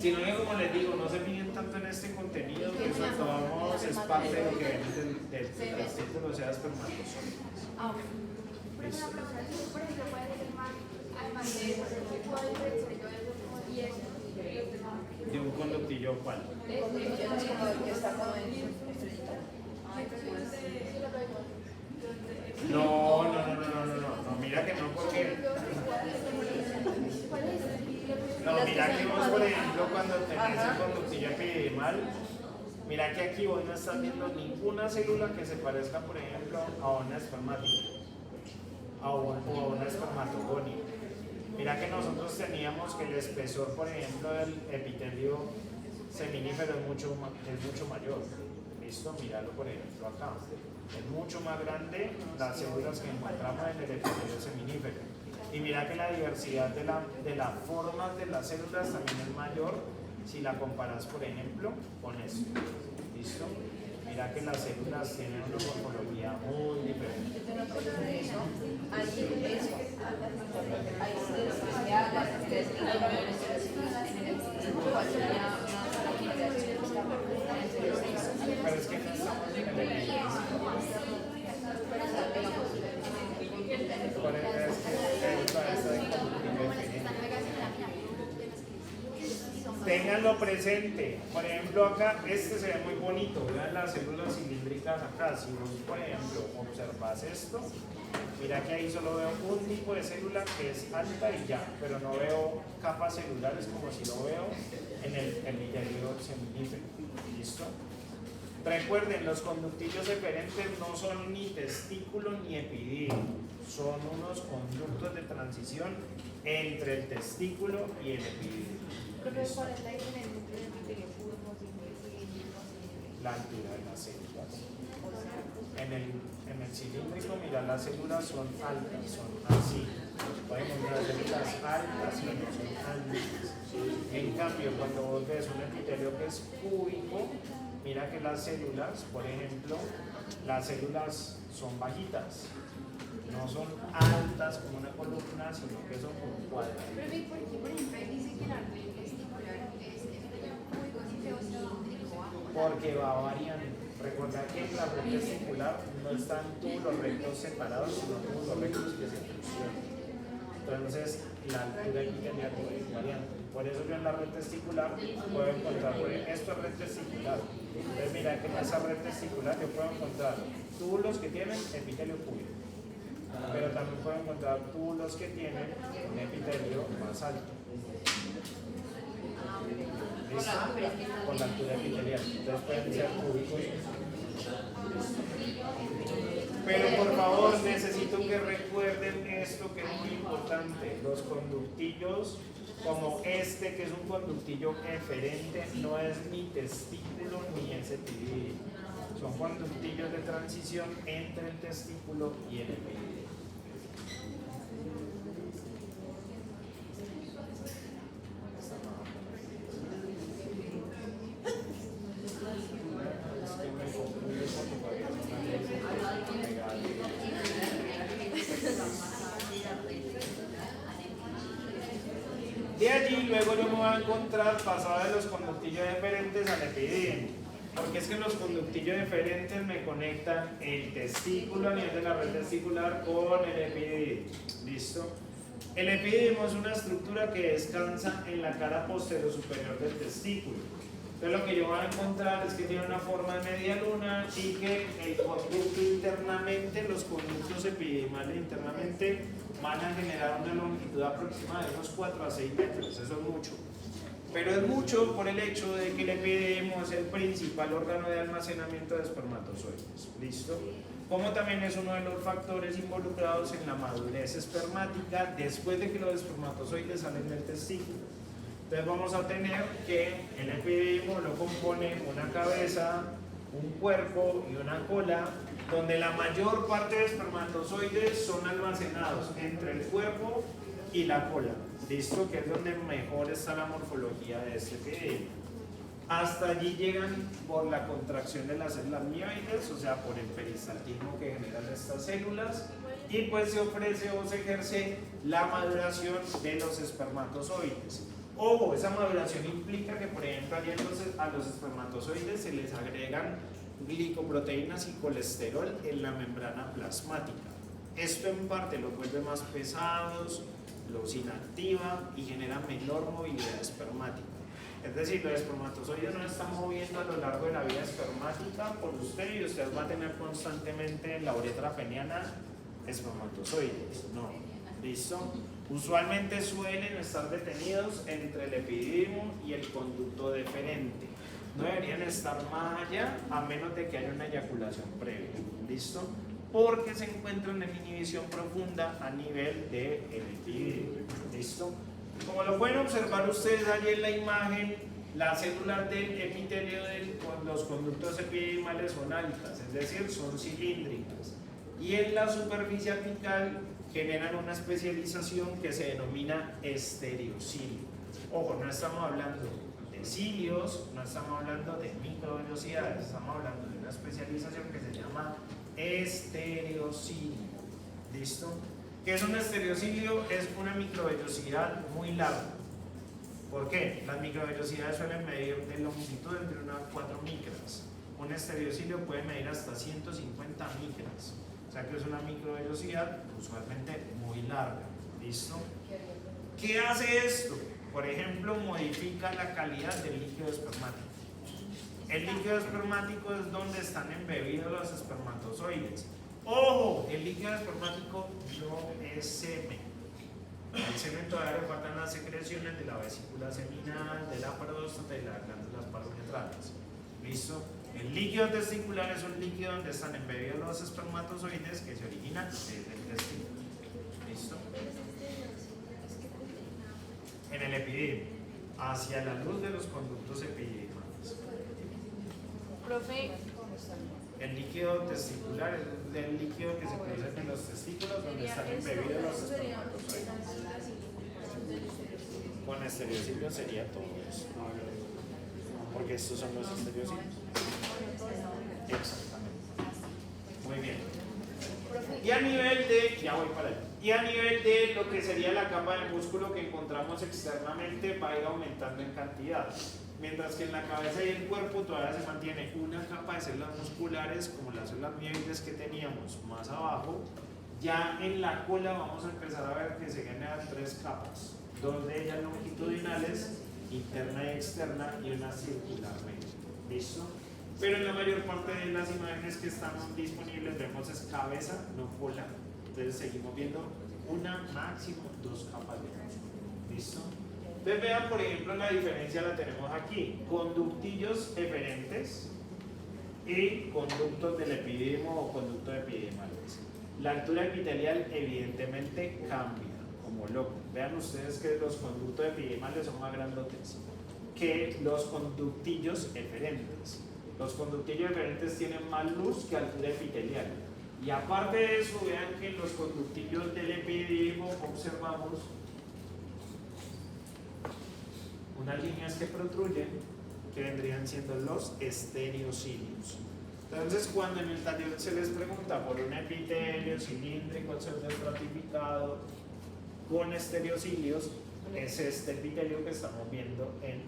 A: Si no, como les digo, no se fijen tanto en este contenido, que eso tomamos es parte de lo que viene del testículo, o sea, espermatozoides. Listo.
F: Por ejemplo, puede ser más, además de eso, puede diferenciar yo eso y eso.
A: De un conductillo, ¿cuál?
C: Que está como en estrellita.
A: No, mira que no, porque... No, mira que vos, por ejemplo, cuando tenés el conductillo epididimal, mira que aquí vos no estás viendo ninguna célula que se parezca, por ejemplo, a una espermática o a una espermatogonia. Mira que nosotros teníamos que el espesor, por ejemplo, del epitelio seminífero es mucho mayor. ¿Listo? Míralo, por ejemplo, acá. Es mucho más grande las células que encontramos en el epitelio seminífero. Y mira que la diversidad de las formas de las células también es mayor si la comparas, por ejemplo, con esto. ¿Listo? Mira que las células tienen una morfología muy diferente. Pero es que no estamos en el epididimal. Ténganlo presente. Por ejemplo, acá este se ve muy bonito. Vean las células cilíndricas acá. Si vos, por ejemplo, observas esto, mira que ahí solo veo un tipo de célula que es alta y ya, pero no veo capas celulares como si lo veo en el epitelio seminífero. ¿Listo? Recuerden, los conductillos eferentes no son ni testículo ni epididio, son unos conductos de transición entre el testículo y el epididio. ¿Listo?
B: ¿Cuál es la diferencia entre el epitelio curvo y
A: La altura de las células. En el cilíndrico, mira, las células son altas, son así. Pueden encontrar células altas y no son altas. En cambio, cuando vos ves un epitelio que es cúbico, mira que las células, por ejemplo, las células son bajitas. No son altas como una columna, sino que son como cuadradas.
F: Pero, ¿por qué, por ejemplo, dice que la red testicular es epitelio cúbico o cilíndrico?
A: Porque va variando. Recuerda que en la red testicular no están túbulos rectos separados, sino túbulos rectos que se fusionan. Entonces, la altura epitelial puede ir variando. Por eso yo en la red testicular puedo encontrar, esto es red testicular. Entonces, mira que en esa red testicular yo puedo encontrar túbulos que tienen epitelio cúbico. Pero también puedo encontrar túbulos que tienen un epitelio más alto. ¿Listo? Con la altura epitelial. Entonces pueden ser cúbicos. Pero por favor, necesito que recuerden esto que es muy importante. Los conductillos, como este que es un conductillo eferente, no es ni testículo ni es epididio. Son conductillos de transición entre el testículo y el epididio. De allí luego yo me voy a encontrar pasado de los conductillos deferentes al epidídimo, porque es que los conductillos deferentes me conectan el testículo a nivel de la red testicular con el epidídimo. ¿Listo? El epidídimo es una estructura que descansa en la cara posterior superior del testículo. Entonces lo que yo voy a encontrar es que tiene una forma de media luna y que el conducto internamente, los conductos epididimales internamente van a generar una longitud aproximada de unos 4 a 6 metros, eso es mucho. Pero es mucho por el hecho de que el epididimo es el principal órgano de almacenamiento de espermatozoides. ¿Listo? Como también es uno de los factores involucrados en la madurez espermática después de que los espermatozoides salen del testículo. Entonces vamos a tener que el epididimo lo compone una cabeza, un cuerpo y una cola, donde la mayor parte de espermatozoides son almacenados entre el cuerpo y la cola. ¿Listo? Que es donde mejor está la morfología de este epididimo. Hasta allí llegan por la contracción de las células mioides, o sea, por el peristaltismo que generan estas células, y pues se ofrece o se ejerce la maduración de los espermatozoides. Ojo, esa maduración implica que, por ejemplo, a los espermatozoides se les agregan glicoproteínas y colesterol en la membrana plasmática. Esto en parte los vuelve más pesados, los inactiva y genera menor movilidad espermática. Es decir, los espermatozoides no están moviendo a lo largo de la vida espermática por usted y usted va a tener constantemente en la uretra peniana espermatozoides. No, ¿listo? Usualmente suelen estar detenidos entre el epididimo y el conducto deferente. No deberían estar más allá a menos de que haya una eyaculación previa. ¿Listo? Porque se encuentran en inhibición profunda a nivel del epididimo. ¿Listo? Como lo pueden observar ustedes allí en la imagen, las células del epitelio de los conductos epididimales son altas, es decir, son cilíndricas. Y en la superficie apical generan una especialización que se denomina estereocilio. Ojo, no estamos hablando de cilios, no estamos hablando de microvellosidades, estamos hablando de una especialización que se llama estereocilio. ¿Listo? ¿Qué es un estereocilio? Es una microvellosidad muy larga. ¿Por qué? Las microvellosidades suelen medir de longitud entre 1 a 4 micras. Un estereocilio puede medir hasta 150 micras. O sea que es una microvellosidad usualmente muy larga. ¿Listo? ¿Qué hace esto? Por ejemplo, modifica la calidad del líquido espermático. El líquido espermático es donde están embebidos los espermatozoides. ¡Ojo! El líquido espermático no es semen. El semen todavía le faltan las secreciones de la vesícula seminal, de la próstata y las glándulas paronetrales. ¿Listo? El líquido testicular es un líquido donde están embebidos los espermatozoides que se originan desde el testículo. ¿Listo? En el epididimo, hacia la luz de los conductos epididimales.
E: Profe,
A: El líquido testicular es el líquido que se produce en los testículos donde están embebidos los espermatozoides. Con estereocilio sería todo eso. Porque estos son los estereocilios. Exactamente. Muy bien. Y a nivel de, ya voy para allá. Y a nivel de lo que sería la capa de músculo que encontramos externamente va a ir aumentando en cantidad. Mientras que en la cabeza y el cuerpo todavía se mantiene una capa de células musculares como las células mioides que teníamos más abajo, ya en la cola vamos a empezar a ver que se generan 3 capas, 2 de ellas longitudinales, interna y externa, y una circularmente. ¿Listo? Pero en la mayor parte de las imágenes que están disponibles vemos es cabeza, no cola. Entonces seguimos viendo una, máximo 2 capas de músculo. ¿Listo? Entonces vean, por ejemplo, la diferencia la tenemos aquí. Conductillos eferentes y conductos del epididimo o conductos epididimales. La altura epitelial evidentemente cambia, como loco. Vean ustedes que los conductos epididimales son más grandotes que los conductillos eferentes. Los conductillos eferentes tienen más luz que altura epitelial. Y aparte de eso, vean que en los conductillos del epididimo observamos unas líneas que protruyen, que vendrían siendo los estereocilios. Entonces, cuando en el taller se les pregunta por un epitelio cilíndrico pseudoestratificado con estereocilios, es este epitelio que estamos viendo en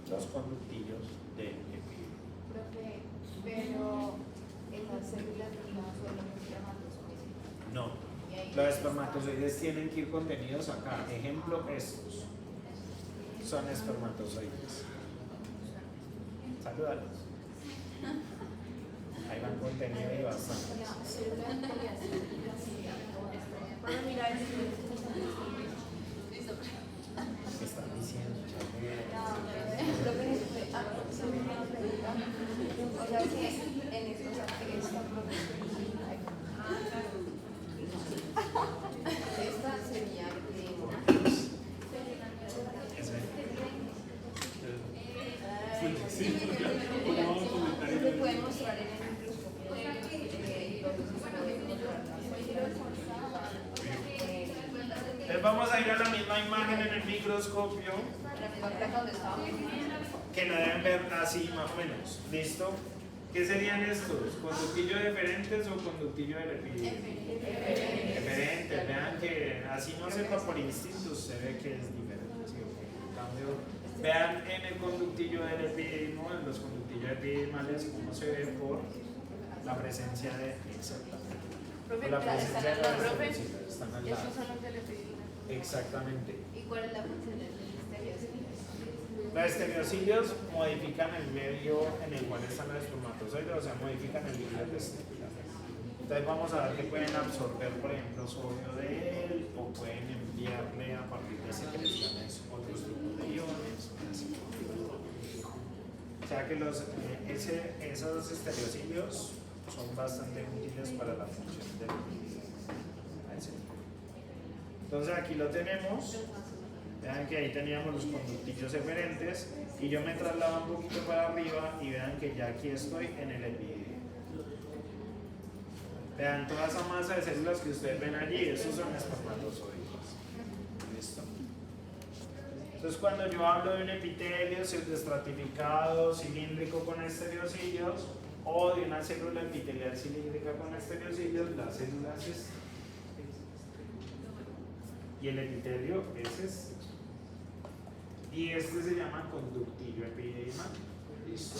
A: los conductillos del epitelio.
B: Profe, pero esas células no son los espermatozoides.
A: No,
B: Y ahí
A: los espermatozoides tienen que ir contenidos acá. Ejemplo, estos son espermatozoides. Saludalos. Ahí van contenido y bastante.
E: Bueno, mira,
A: ¿Qué están diciendo?
C: O sea que en estos esta sería se puede mostrar en el microscopio
A: Entonces vamos a ir a la misma imagen en el microscopio,
C: la misma placa donde estábamos.
A: que la deben ver así más o menos. ¿Listo? ¿Qué serían estos? ¿Conductillos deferentes o conductillo del epitelio? Deferentes. Vean que así no sepa por instinto, se ve que es diferente. ¿Sí? En cambio, vean en el conductillo del epidermo, en los conductillos epidemales, cómo se ve por la presencia de
C: Profe,
A: la presencia de las
C: profe,
A: células, están al
E: esos
A: lado.
E: son los del epidemia.
A: Exactamente.
B: ¿Y cuál es la función del estereocilio?
A: Los estereocilios modifican el medio en el cual están los espermatozoides, o sea, modifican el líquido testicular. Entonces vamos a ver que pueden absorber, por ejemplo, sodio de él, o pueden enviarle a partir de secreciones otros tipos de iones. Así. O sea que esos estereocilios son bastante útiles para la función del líquido. Entonces aquí lo tenemos. Vean que ahí teníamos los conductillos eferentes y yo me traslado un poquito para arriba y vean que ya aquí estoy en el epidermo. Vean toda esa masa de células que ustedes ven allí, esos son espermatozoides. ¿Listo? Entonces cuando yo hablo de un epitelio estratificado, cilíndrico con estereocilios o de una célula epitelial cilíndrica con estereocilios, las células es y el epitelio es este. Y este se llama conductillo epidermal. Listo.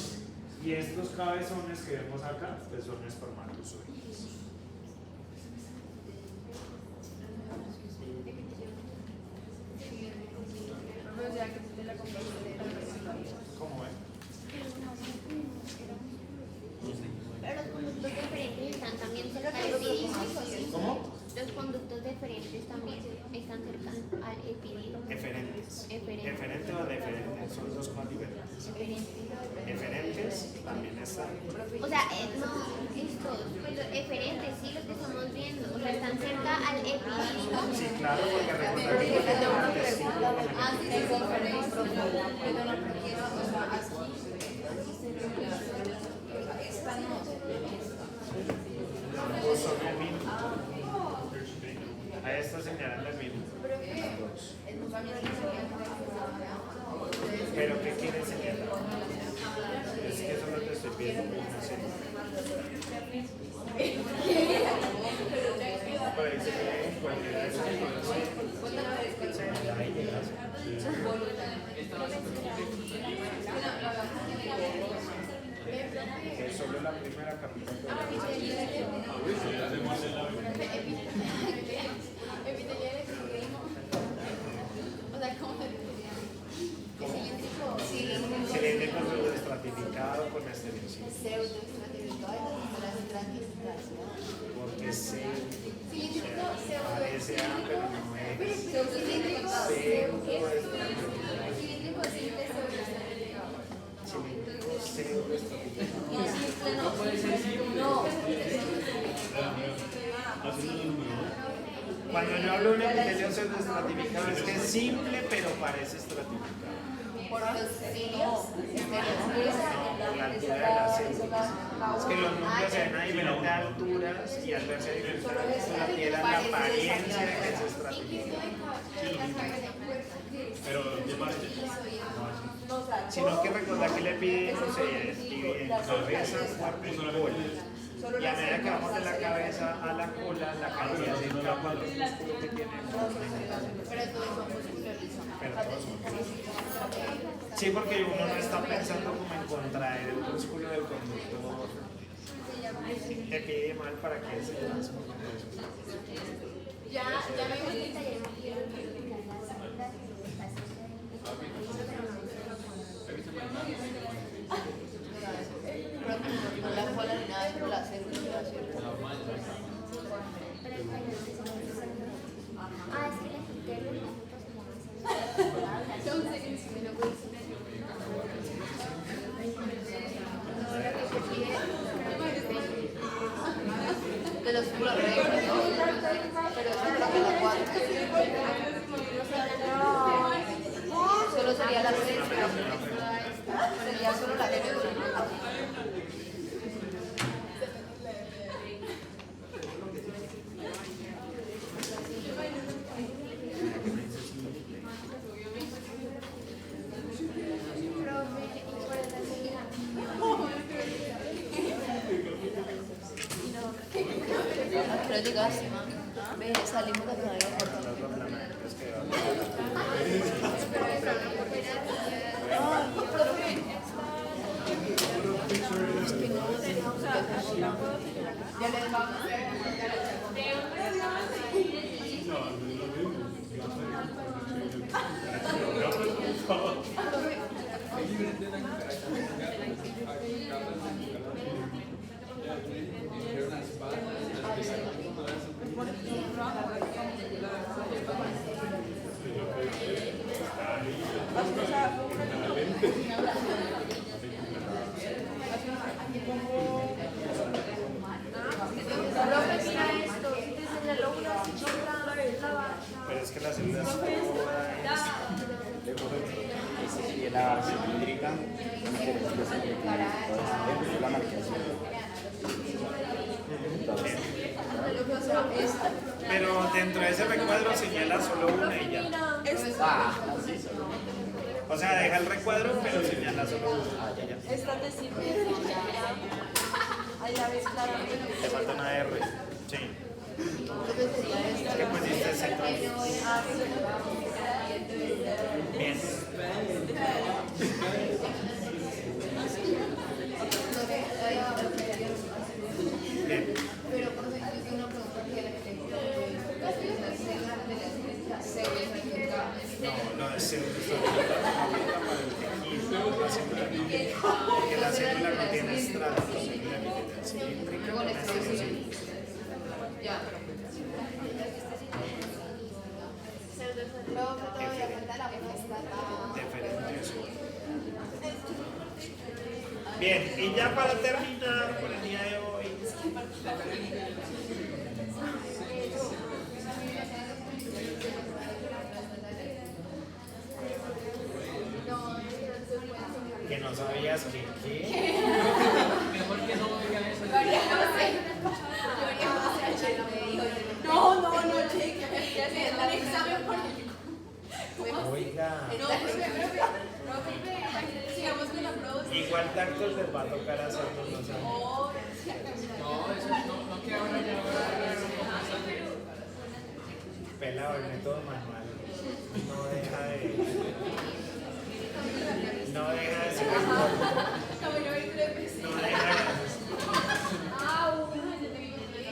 A: Y estos cabezones que vemos acá, pues son espermatozoides.
C: O sea que tiene la composición de
A: ¿Cómo ven?
D: Pero los conductos deferentes están también cerca al epidídimo.
A: ¿Cómo?
D: Los conductos deferentes también están cerca al epidídimo.
A: Eferentes.
D: Eferentes.
A: Eferente o deferente, son dos cosas diferentes. Eferentes también están.
D: O sea, no, estos, pues los eferentes, sí, los que estamos viendo, o sea, están cerca al epidídimo.
A: Sí, claro, porque recordar que el testículo con el
C: antes de conferencia, pero no quiero, o sea, aquí esta no,
A: ambos son el mismo. A esta señalan el mismo. Pero ¿qué quiere señalar? Es que eso no te estoy viendo como una señal. Por ahí se ve cualquiera de esos señala y llegas. Es solo la primera capita.
B: O sea, ¿cómo
A: Cilíndrico estratificado con estereocilios.
B: pseudoestratificado y la estratificación?
A: Porque se parece a, pero no es.
C: cilíndrico
A: Cuando yo hablo de un epitelio pseudoestratificado es que es simple pero parece estratificado.
C: por los cilios,
A: Por la altura de las células. Es que los núcleos se ven a diferentes alturas y al verse a diferentes alturas tienen la apariencia de que es estratificado.
G: Pero, ¿qué más?
A: Sino que recordar que el epitelio se divide en cabeza, cuerpo y cola. Y a medida que vamos de la cabeza a la cola, la cantidad de capa de músculo que tiene.
B: Pero todos son musculosos.
A: Sí, porque uno no está pensando como en contraer el músculo del conducto epidimal para que se lance.
D: Ya vimos que el taller no quiere explicar las células
C: No la cola ni nada, es por la célula, ¿cierto?
D: Ah, es que la gente lo
C: De los florreos, ¿no? Pero eso creo que la 4. Solo sería la 6. Sería solo la célula. Pero llegaste, man. Ve, salimos de acá de la puerta. Ya les vamos.
A: Pero es que la célula es
G: Y la cilíndrica, la marcación.
A: pero dentro de ese recuadro señala solo una y ya. O sea, deja el recuadro, pero señala solo una y ya.
E: Esta te sirve ahí la ves claramente.
A: Te falta una R. Sí. Es que pusiste centro. Bien. Bien.
C: Pero, por ejemplo, yo tengo una pregunta que la que
A: No, no es célula. Porque la célula no tiene estrato. La célula epitelial cilíndrica con este
C: ya.
B: Luego que todavía falta la próstata.
A: diferentes. Bien, y ya para terminar por el día de hoy. Que no sabías que.
E: No, cheque. Ya sé, el examen por el.
A: Oiga.
E: Sigamos con la prueba.
A: Igual tactos les va a tocar hacerlos los años. Pelado, el método manual no deja de ser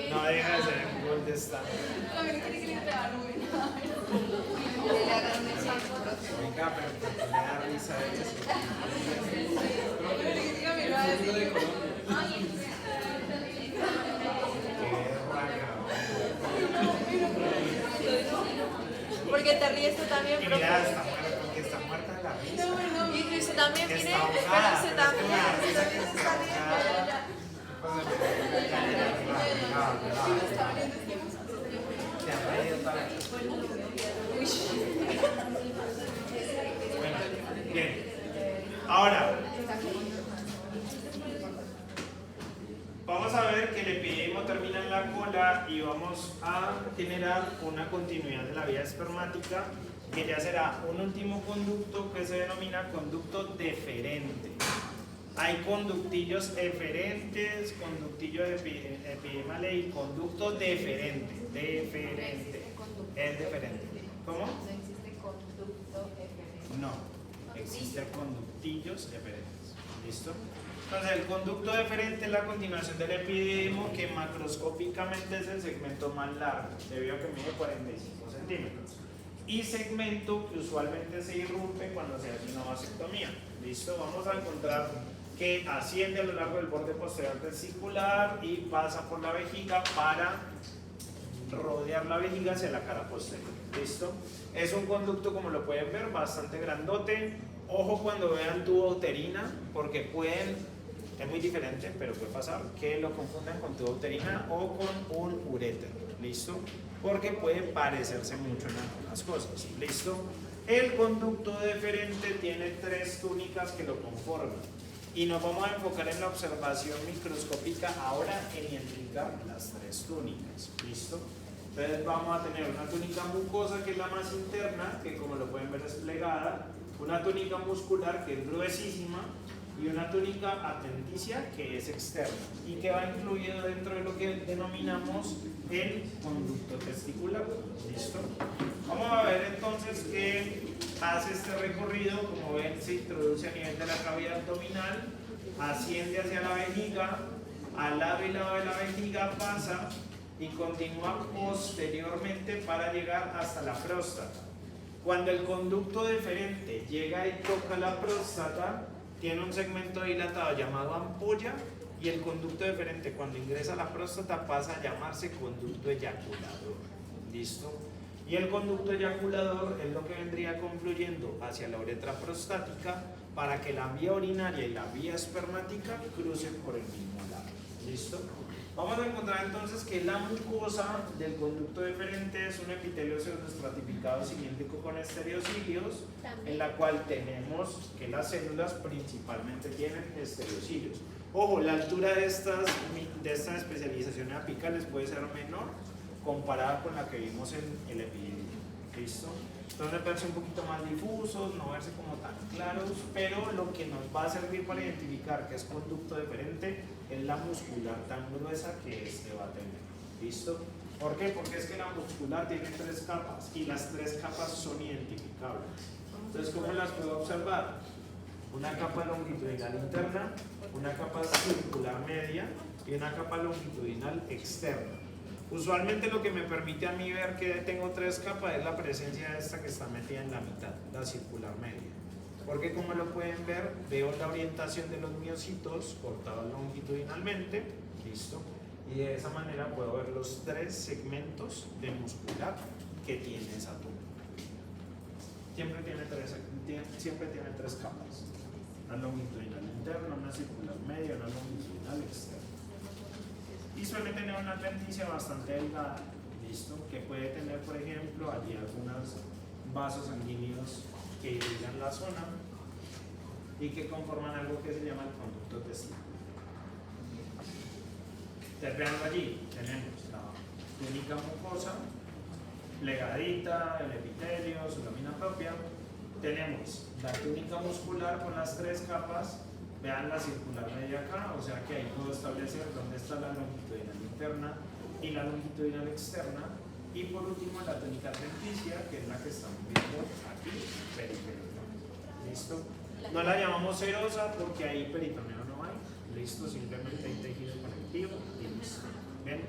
A: no deja de ser un gol de estándar. Venga, pero me da risa eso.
E: Porque te ríes tú también,
A: Y
E: profe.
A: mira, está muerta, porque está muerta de la risa.
E: Y usted también, mire,
A: Está
E: pero
A: ahogada,
E: usted
A: pero es que
E: también,
A: me da risa
E: usted
A: que
E: también se
A: está
E: está riendo,
A: ahogada. Se ha reído toda la vida. Bueno, bien. Ahora, vamos a ver que el epidemo termina en la cola y vamos a generar una continuidad de la vía espermática que ya será un último conducto que se denomina conducto deferente. Hay conductillos eferentes, conductillo epidemales y conducto deferente. Es deferente. ¿Cómo?
C: No existe conducto eferente.
A: No, existe de conductillos eferentes. ¿Listo? Entonces el conducto deferente es la continuación del epidemo, que macroscópicamente es el segmento más largo, debido a que mide 45 centímetros. Y segmento que usualmente se irrumpe cuando se hace una vasectomía. ¿Listo? Vamos a encontrar que asciende a lo largo del borde posterior testicular y pasa por la vejiga para rodear la vejiga hacia la cara posterior. ¿Listo? Es un conducto, como lo pueden ver, bastante grandote. Ojo cuando vean tubo uterina, porque es muy diferente, pero puede pasar que lo confundan con tubo uterina o con un uréter. ¿Listo? Porque puede parecerse mucho en algunas cosas. ¿Listo? El conducto deferente tiene 3 túnicas que lo conforman. Y nos vamos a enfocar en la observación microscópica ahora en identificar las 3 túnicas. ¿Listo? Entonces vamos a tener una túnica mucosa, que es la más interna, que como lo pueden ver es plegada, una túnica muscular que es gruesísima y una túnica adventicia que es externa y que va incluido dentro de lo que denominamos el conducto testicular. ¿Listo? Vamos a ver entonces que hace este recorrido. Como ven, se introduce a nivel de la cavidad abdominal, asciende hacia la vejiga, al lado y lado de la vejiga pasa y continúa posteriormente para llegar hasta la próstata. Cuando el conducto deferente llega y toca la próstata, tiene un segmento dilatado llamado ampolla, y el conducto deferente cuando ingresa a la próstata pasa a llamarse conducto eyaculador. ¿Listo? Y el conducto eyaculador es lo que vendría confluyendo hacia la uretra prostática para que la vía urinaria y la vía espermática crucen por el mismo lado. ¿Listo? Vamos a encontrar entonces que la mucosa del conducto deferente es un epitelio pseudoestratificado cilíndrico con estereocilios, en la cual tenemos que las células principalmente tienen estereocilios. Ojo, la altura de estas especializaciones apicales puede ser menor comparada con la que vimos en el epididymo. ¿Listo? Entonces verse un poquito más difusos, no verse como tan claros, pero lo que nos va a servir para identificar que es conducto deferente es la muscular tan gruesa que este va a tener. ¿Listo? ¿Por qué? Porque es que la muscular tiene 3 capas y las 3 capas son identificables. Entonces, ¿cómo las puedo observar? Una capa longitudinal interna, una capa circular media y una capa longitudinal externa. Usualmente lo que me permite a mí ver que tengo 3 capas es la presencia de esta que está metida en la mitad, la circular media. Porque como lo pueden ver, veo la orientación de los miocitos cortados longitudinalmente, ¿listo? Y de esa manera puedo ver los 3 segmentos de muscular que tiene esa túnica. Siempre tiene 3 capas. Una longitudinal interna, una circular media, una longitudinal externa. Y suele tener una adventicia bastante delgada, ¿listo? Que puede tener, por ejemplo, allí algunos vasos sanguíneos que irrigan la zona y que conforman algo que se llama el conducto testicular. Veanlo allí, tenemos la túnica mucosa, plegadita, el epitelio, su lámina propia. Tenemos la túnica muscular con las 3 capas. Vean la circular media acá, o sea que ahí puedo establecer dónde está la longitudinal interna y la longitudinal externa. Y por último la túnica adventicia, que es la que estamos viendo aquí, peritoneo. ¿Listo? No la llamamos serosa porque ahí peritoneo no hay. ¿Listo? Simplemente hay tejido conectivo y listo. ¿Ven?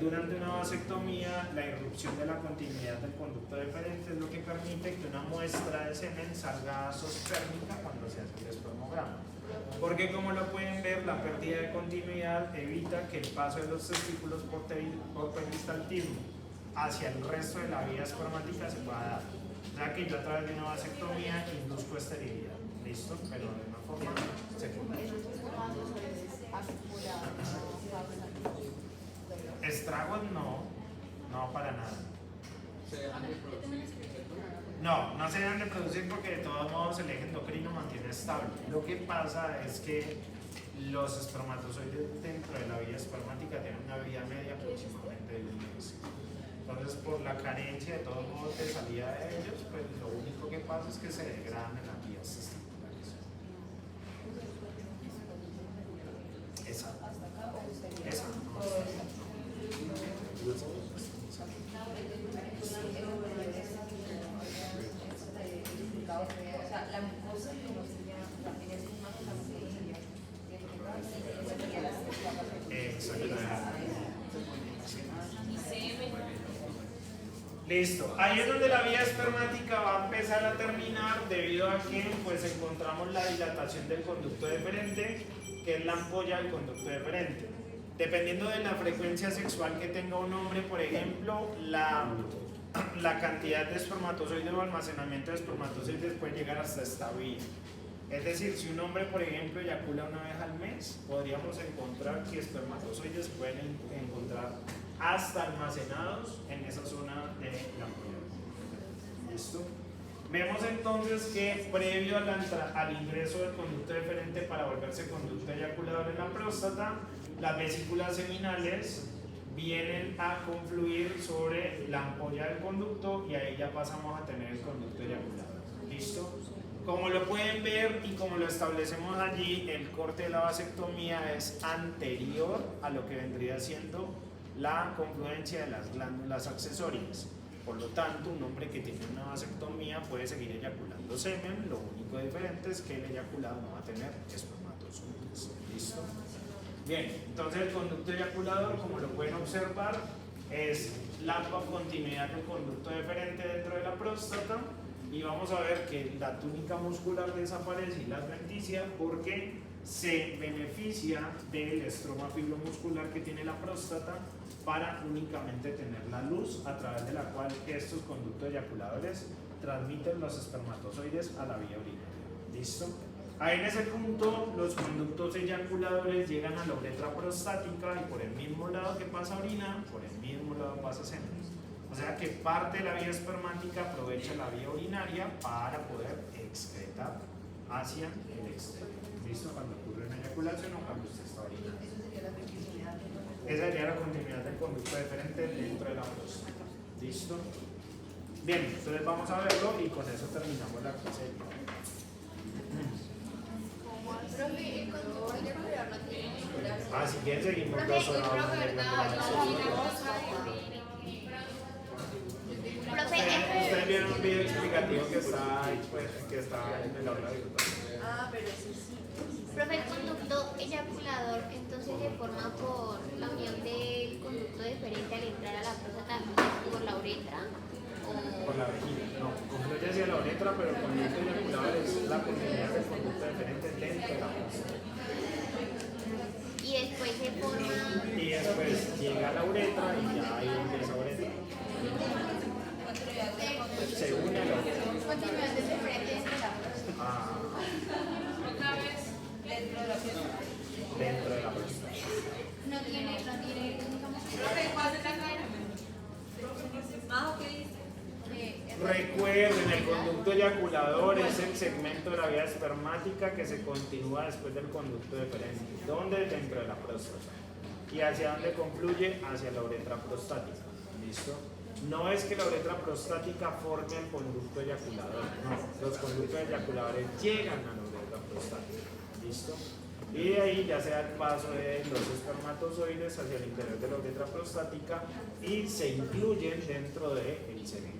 A: Durante una vasectomía, la irrupción de la continuidad del conducto deferente es lo que permite que una muestra de semen salga azospérmica cuando se hace el espermograma. Porque como lo pueden ver, la pérdida de continuidad evita que el paso de los testículos por peristaltismo hacia el resto de la vía espermática se pueda dar. O sea que yo a través de una vasectomía induzco esterilidad. ¿Listo? Pero de una forma secundaria. Estragos no para nada.
H: ¿Se dejan de producir?
A: No se dejan de producir porque de todos modos el eje endocrino mantiene estable. Lo que pasa es que los espermatozoides dentro de la vía espermática tienen una vida media aproximadamente de 1 mes. Entonces, por la carencia de todos modos de salida de ellos, pues lo único que pasa es que se degradan en las vías testiculares. Esa.
C: O sea, la mucosa
A: Listo, ahí es donde la vía espermática va a empezar a terminar debido a que pues encontramos la dilatación del conducto deferente, que es la ampolla del conducto deferente. Dependiendo de la frecuencia sexual que tenga un hombre, por ejemplo, la cantidad de espermatozoides o almacenamiento de espermatozoides puede llegar hasta esta vía. Es decir, si un hombre, por ejemplo, eyacula una vez al mes, podríamos encontrar que espermatozoides pueden encontrar hasta almacenados en esa zona de la ampolla. ¿Listo? Vemos entonces que previo al ingreso del conducto deferente para volverse conducto eyaculador en la próstata, las vesículas seminales vienen a confluir sobre la ampolla del conducto y ahí ya pasamos a tener el conducto eyaculador. ¿Listo? Como lo pueden ver y como lo establecemos allí, el corte de la vasectomía es anterior a lo que vendría siendo la confluencia de las glándulas accesorias. Por lo tanto, un hombre que tiene una vasectomía puede seguir eyaculando semen, lo único diferente es que el eyaculado no va a tener espermatozoides. ¿Listo? Bien, entonces el conducto eyaculador, como lo pueden observar, es la continuidad del conducto deferente dentro de la próstata y vamos a ver que la túnica muscular desaparece y la adventicia porque se beneficia del estroma fibromuscular que tiene la próstata para únicamente tener la luz a través de la cual estos conductos eyaculadores transmiten los espermatozoides a la vía urinaria. ¿Listo? Ahí en ese punto los conductos eyaculadores llegan a la uretra prostática y por el mismo lado que pasa orina, por el mismo lado pasa semen. O sea que parte de la vía espermática aprovecha la vía urinaria para poder excretar hacia el exterior. ¿Listo? Cuando ocurre una eyaculación o cuando usted está orinando. Esa sería la continuidad del conducto deferente dentro de la próstata. ¿Listo? Bien, entonces vamos a verlo y con eso terminamos la clase de hoy.
D: Profe, el conducto eyaculador no tiene ninguna.
A: Ah, si quieren seguimos
D: Profe,
A: 2 horas. Ustedes vieron un video explicativo que está ahí, pues, que está en el aula de
C: Ah, pero eso sí.
D: Profe, el conducto eyaculador entonces se forma por la unión del conducto deferente al entrar a la próstata por la uretra
A: por la vejiga. No, confluye hacia la uretra, pero el conducto eyaculador es la continuidad del conducto deferente dentro de la próstata.
D: y después se forma.
A: Y después llega a la uretra y ya ahí empieza la uretra. Se une a la uretra.
B: Continuidad de deferente dentro de la próstata.
A: Ah,
E: Otra vez.
C: Dentro de la próstata.
A: dentro de la próstata.
F: No tiene técnica muscular.
E: Profe, ¿cuál es la cara? Ah, ok.
A: Recuerden, el conducto eyaculador es el segmento de la vía espermática que se continúa después del conducto deferente. ¿Dónde? Dentro de la próstata. ¿Y hacia dónde concluye? Hacia la uretra prostática. ¿Listo? No es que la uretra prostática forme el conducto eyaculador, no. Los conductos eyaculadores llegan a la uretra prostática. ¿Listo? Y de ahí ya se da el paso de los espermatozoides hacia el interior de la uretra prostática y se incluyen dentro del semen.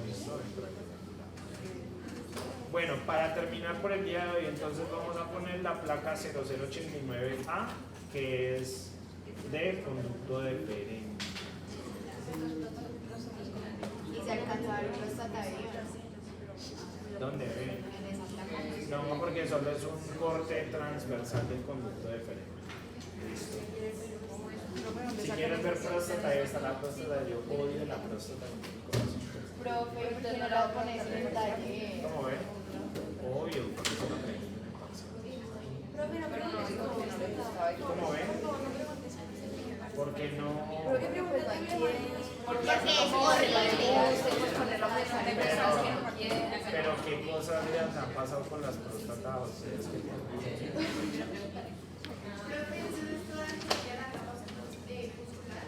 A: ¿Listo? Dentro del eyaculador. Bueno, para terminar por el día de hoy, entonces vamos a poner la placa 0089A, que es de conducto deferente.
B: Y se alcanza a ver próstata viva.
A: ¿Dónde ve?
B: En esa placa.
A: No, porque solo es un corte transversal del conducto deferente. Listo. Si quieres ver próstata, ahí está la próstata. Yo odio la próstata.
B: Profe, ¿por qué no la pones en el taller?
A: ¿Cómo ven? Obvio, porque eso lo aprendí en el parcial.
F: Profe, no preguntes cómo
C: No le gustaba el
A: ¿Cómo ven? Porque no.
C: Pero qué pregunta quién.
D: porque es horrible.
A: Pero qué cosas les han pasado con las próstatas a ustedes que tienen.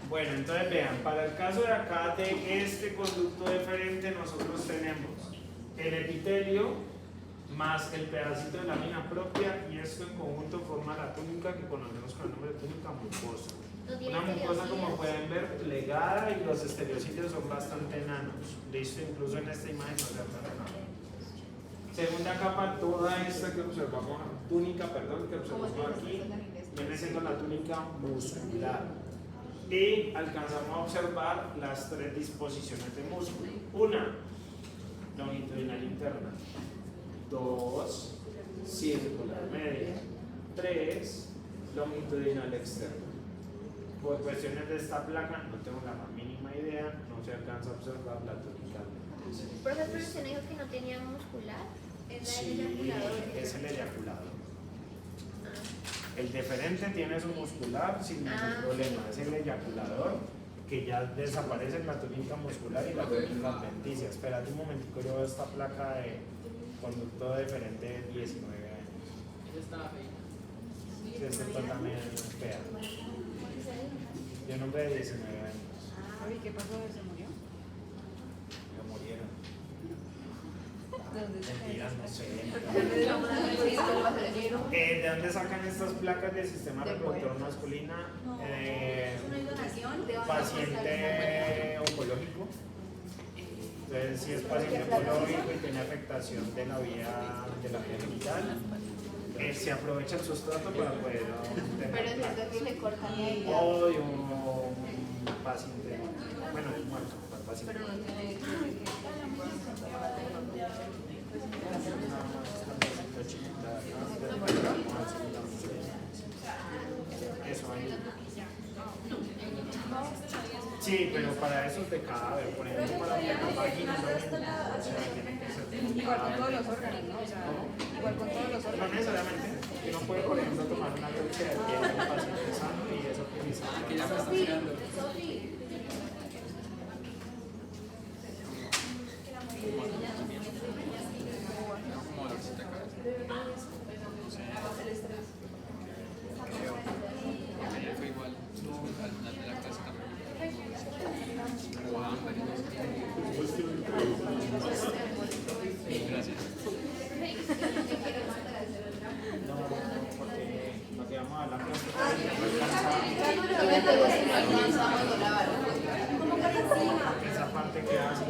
A: Bueno, entonces vean, para el caso de acá de este conducto deferente nosotros tenemos el epitelio más el pedacito de lámina propia y esto en conjunto forma la túnica que conocemos con el nombre de túnica mucosa.
D: No tiene
A: Una mucosa, como
D: estereocidios.
A: pueden ver, plegada y los estereocicios son bastante enanos. Listo, incluso en esta imagen no se tan enanos. Segunda capa, toda esta que observamos, túnica, perdón, que observamos aquí, viene siendo la túnica muscular. y alcanzamos a observar las tres disposiciones de músculo. Una, longitudinal interna. 2, circular media. 3, longitudinal externa. Por cuestiones de esta placa no tengo la más mínima idea, no se alcanza a observar la túnica.
D: Profe, pero usted no dijo que no tenía muscular.
F: Es el
A: Sí,
F: eyaculador.
A: es el eyaculador. El deferente tiene su muscular sin ningún problema, es el eyaculador que ya desaparece en la túnica muscular y la túnica adventicia. Espérate un momentico, yo veo esta placa de conducto deferente de 19 años.
H: Ella estaba fea.
A: Sí, este también es fea. Yo un hombre de 19 años.
C: ¿Y qué pasó? ¿Se murió?
A: Lo murieron.
C: ¿Dónde
A: Mentiras, no sé.
C: se
A: ¿De dónde sacan estas placas del sistema reproductor masculina? Paciente oncológico. Entonces, si es paciente oncológico y tiene afectación de la vía genital, se aprovecha el sustrato para poder
B: Pero
A: tener
B: es
A: placas.
B: que le cortan ahí.
A: O de un paciente, bueno, es muerto, un paciente.
C: Pero no tiene
A: Eso ahí. Sí, pero para eso es de cadáver, por ejemplo, para la vagina no, o sea, tiene que ser de un
C: igual con todos
A: cadáver.
C: los órganos, ¿no? O sea, igual con todos los
A: No
C: órganos.
A: necesariamente, uno puede, por ejemplo, tomar una leche de piel de un paciente sano y eso utilizarlo.
H: Que ya me está tirando. Como dolorcita de cabeza. Ayer fue igual. Al final de la clase también. Como hambre y no sé qué. Gracias.
A: No, porque nos llevamos a la clase.
B: No alcanzamos a lavar.
A: Esa parte que hace.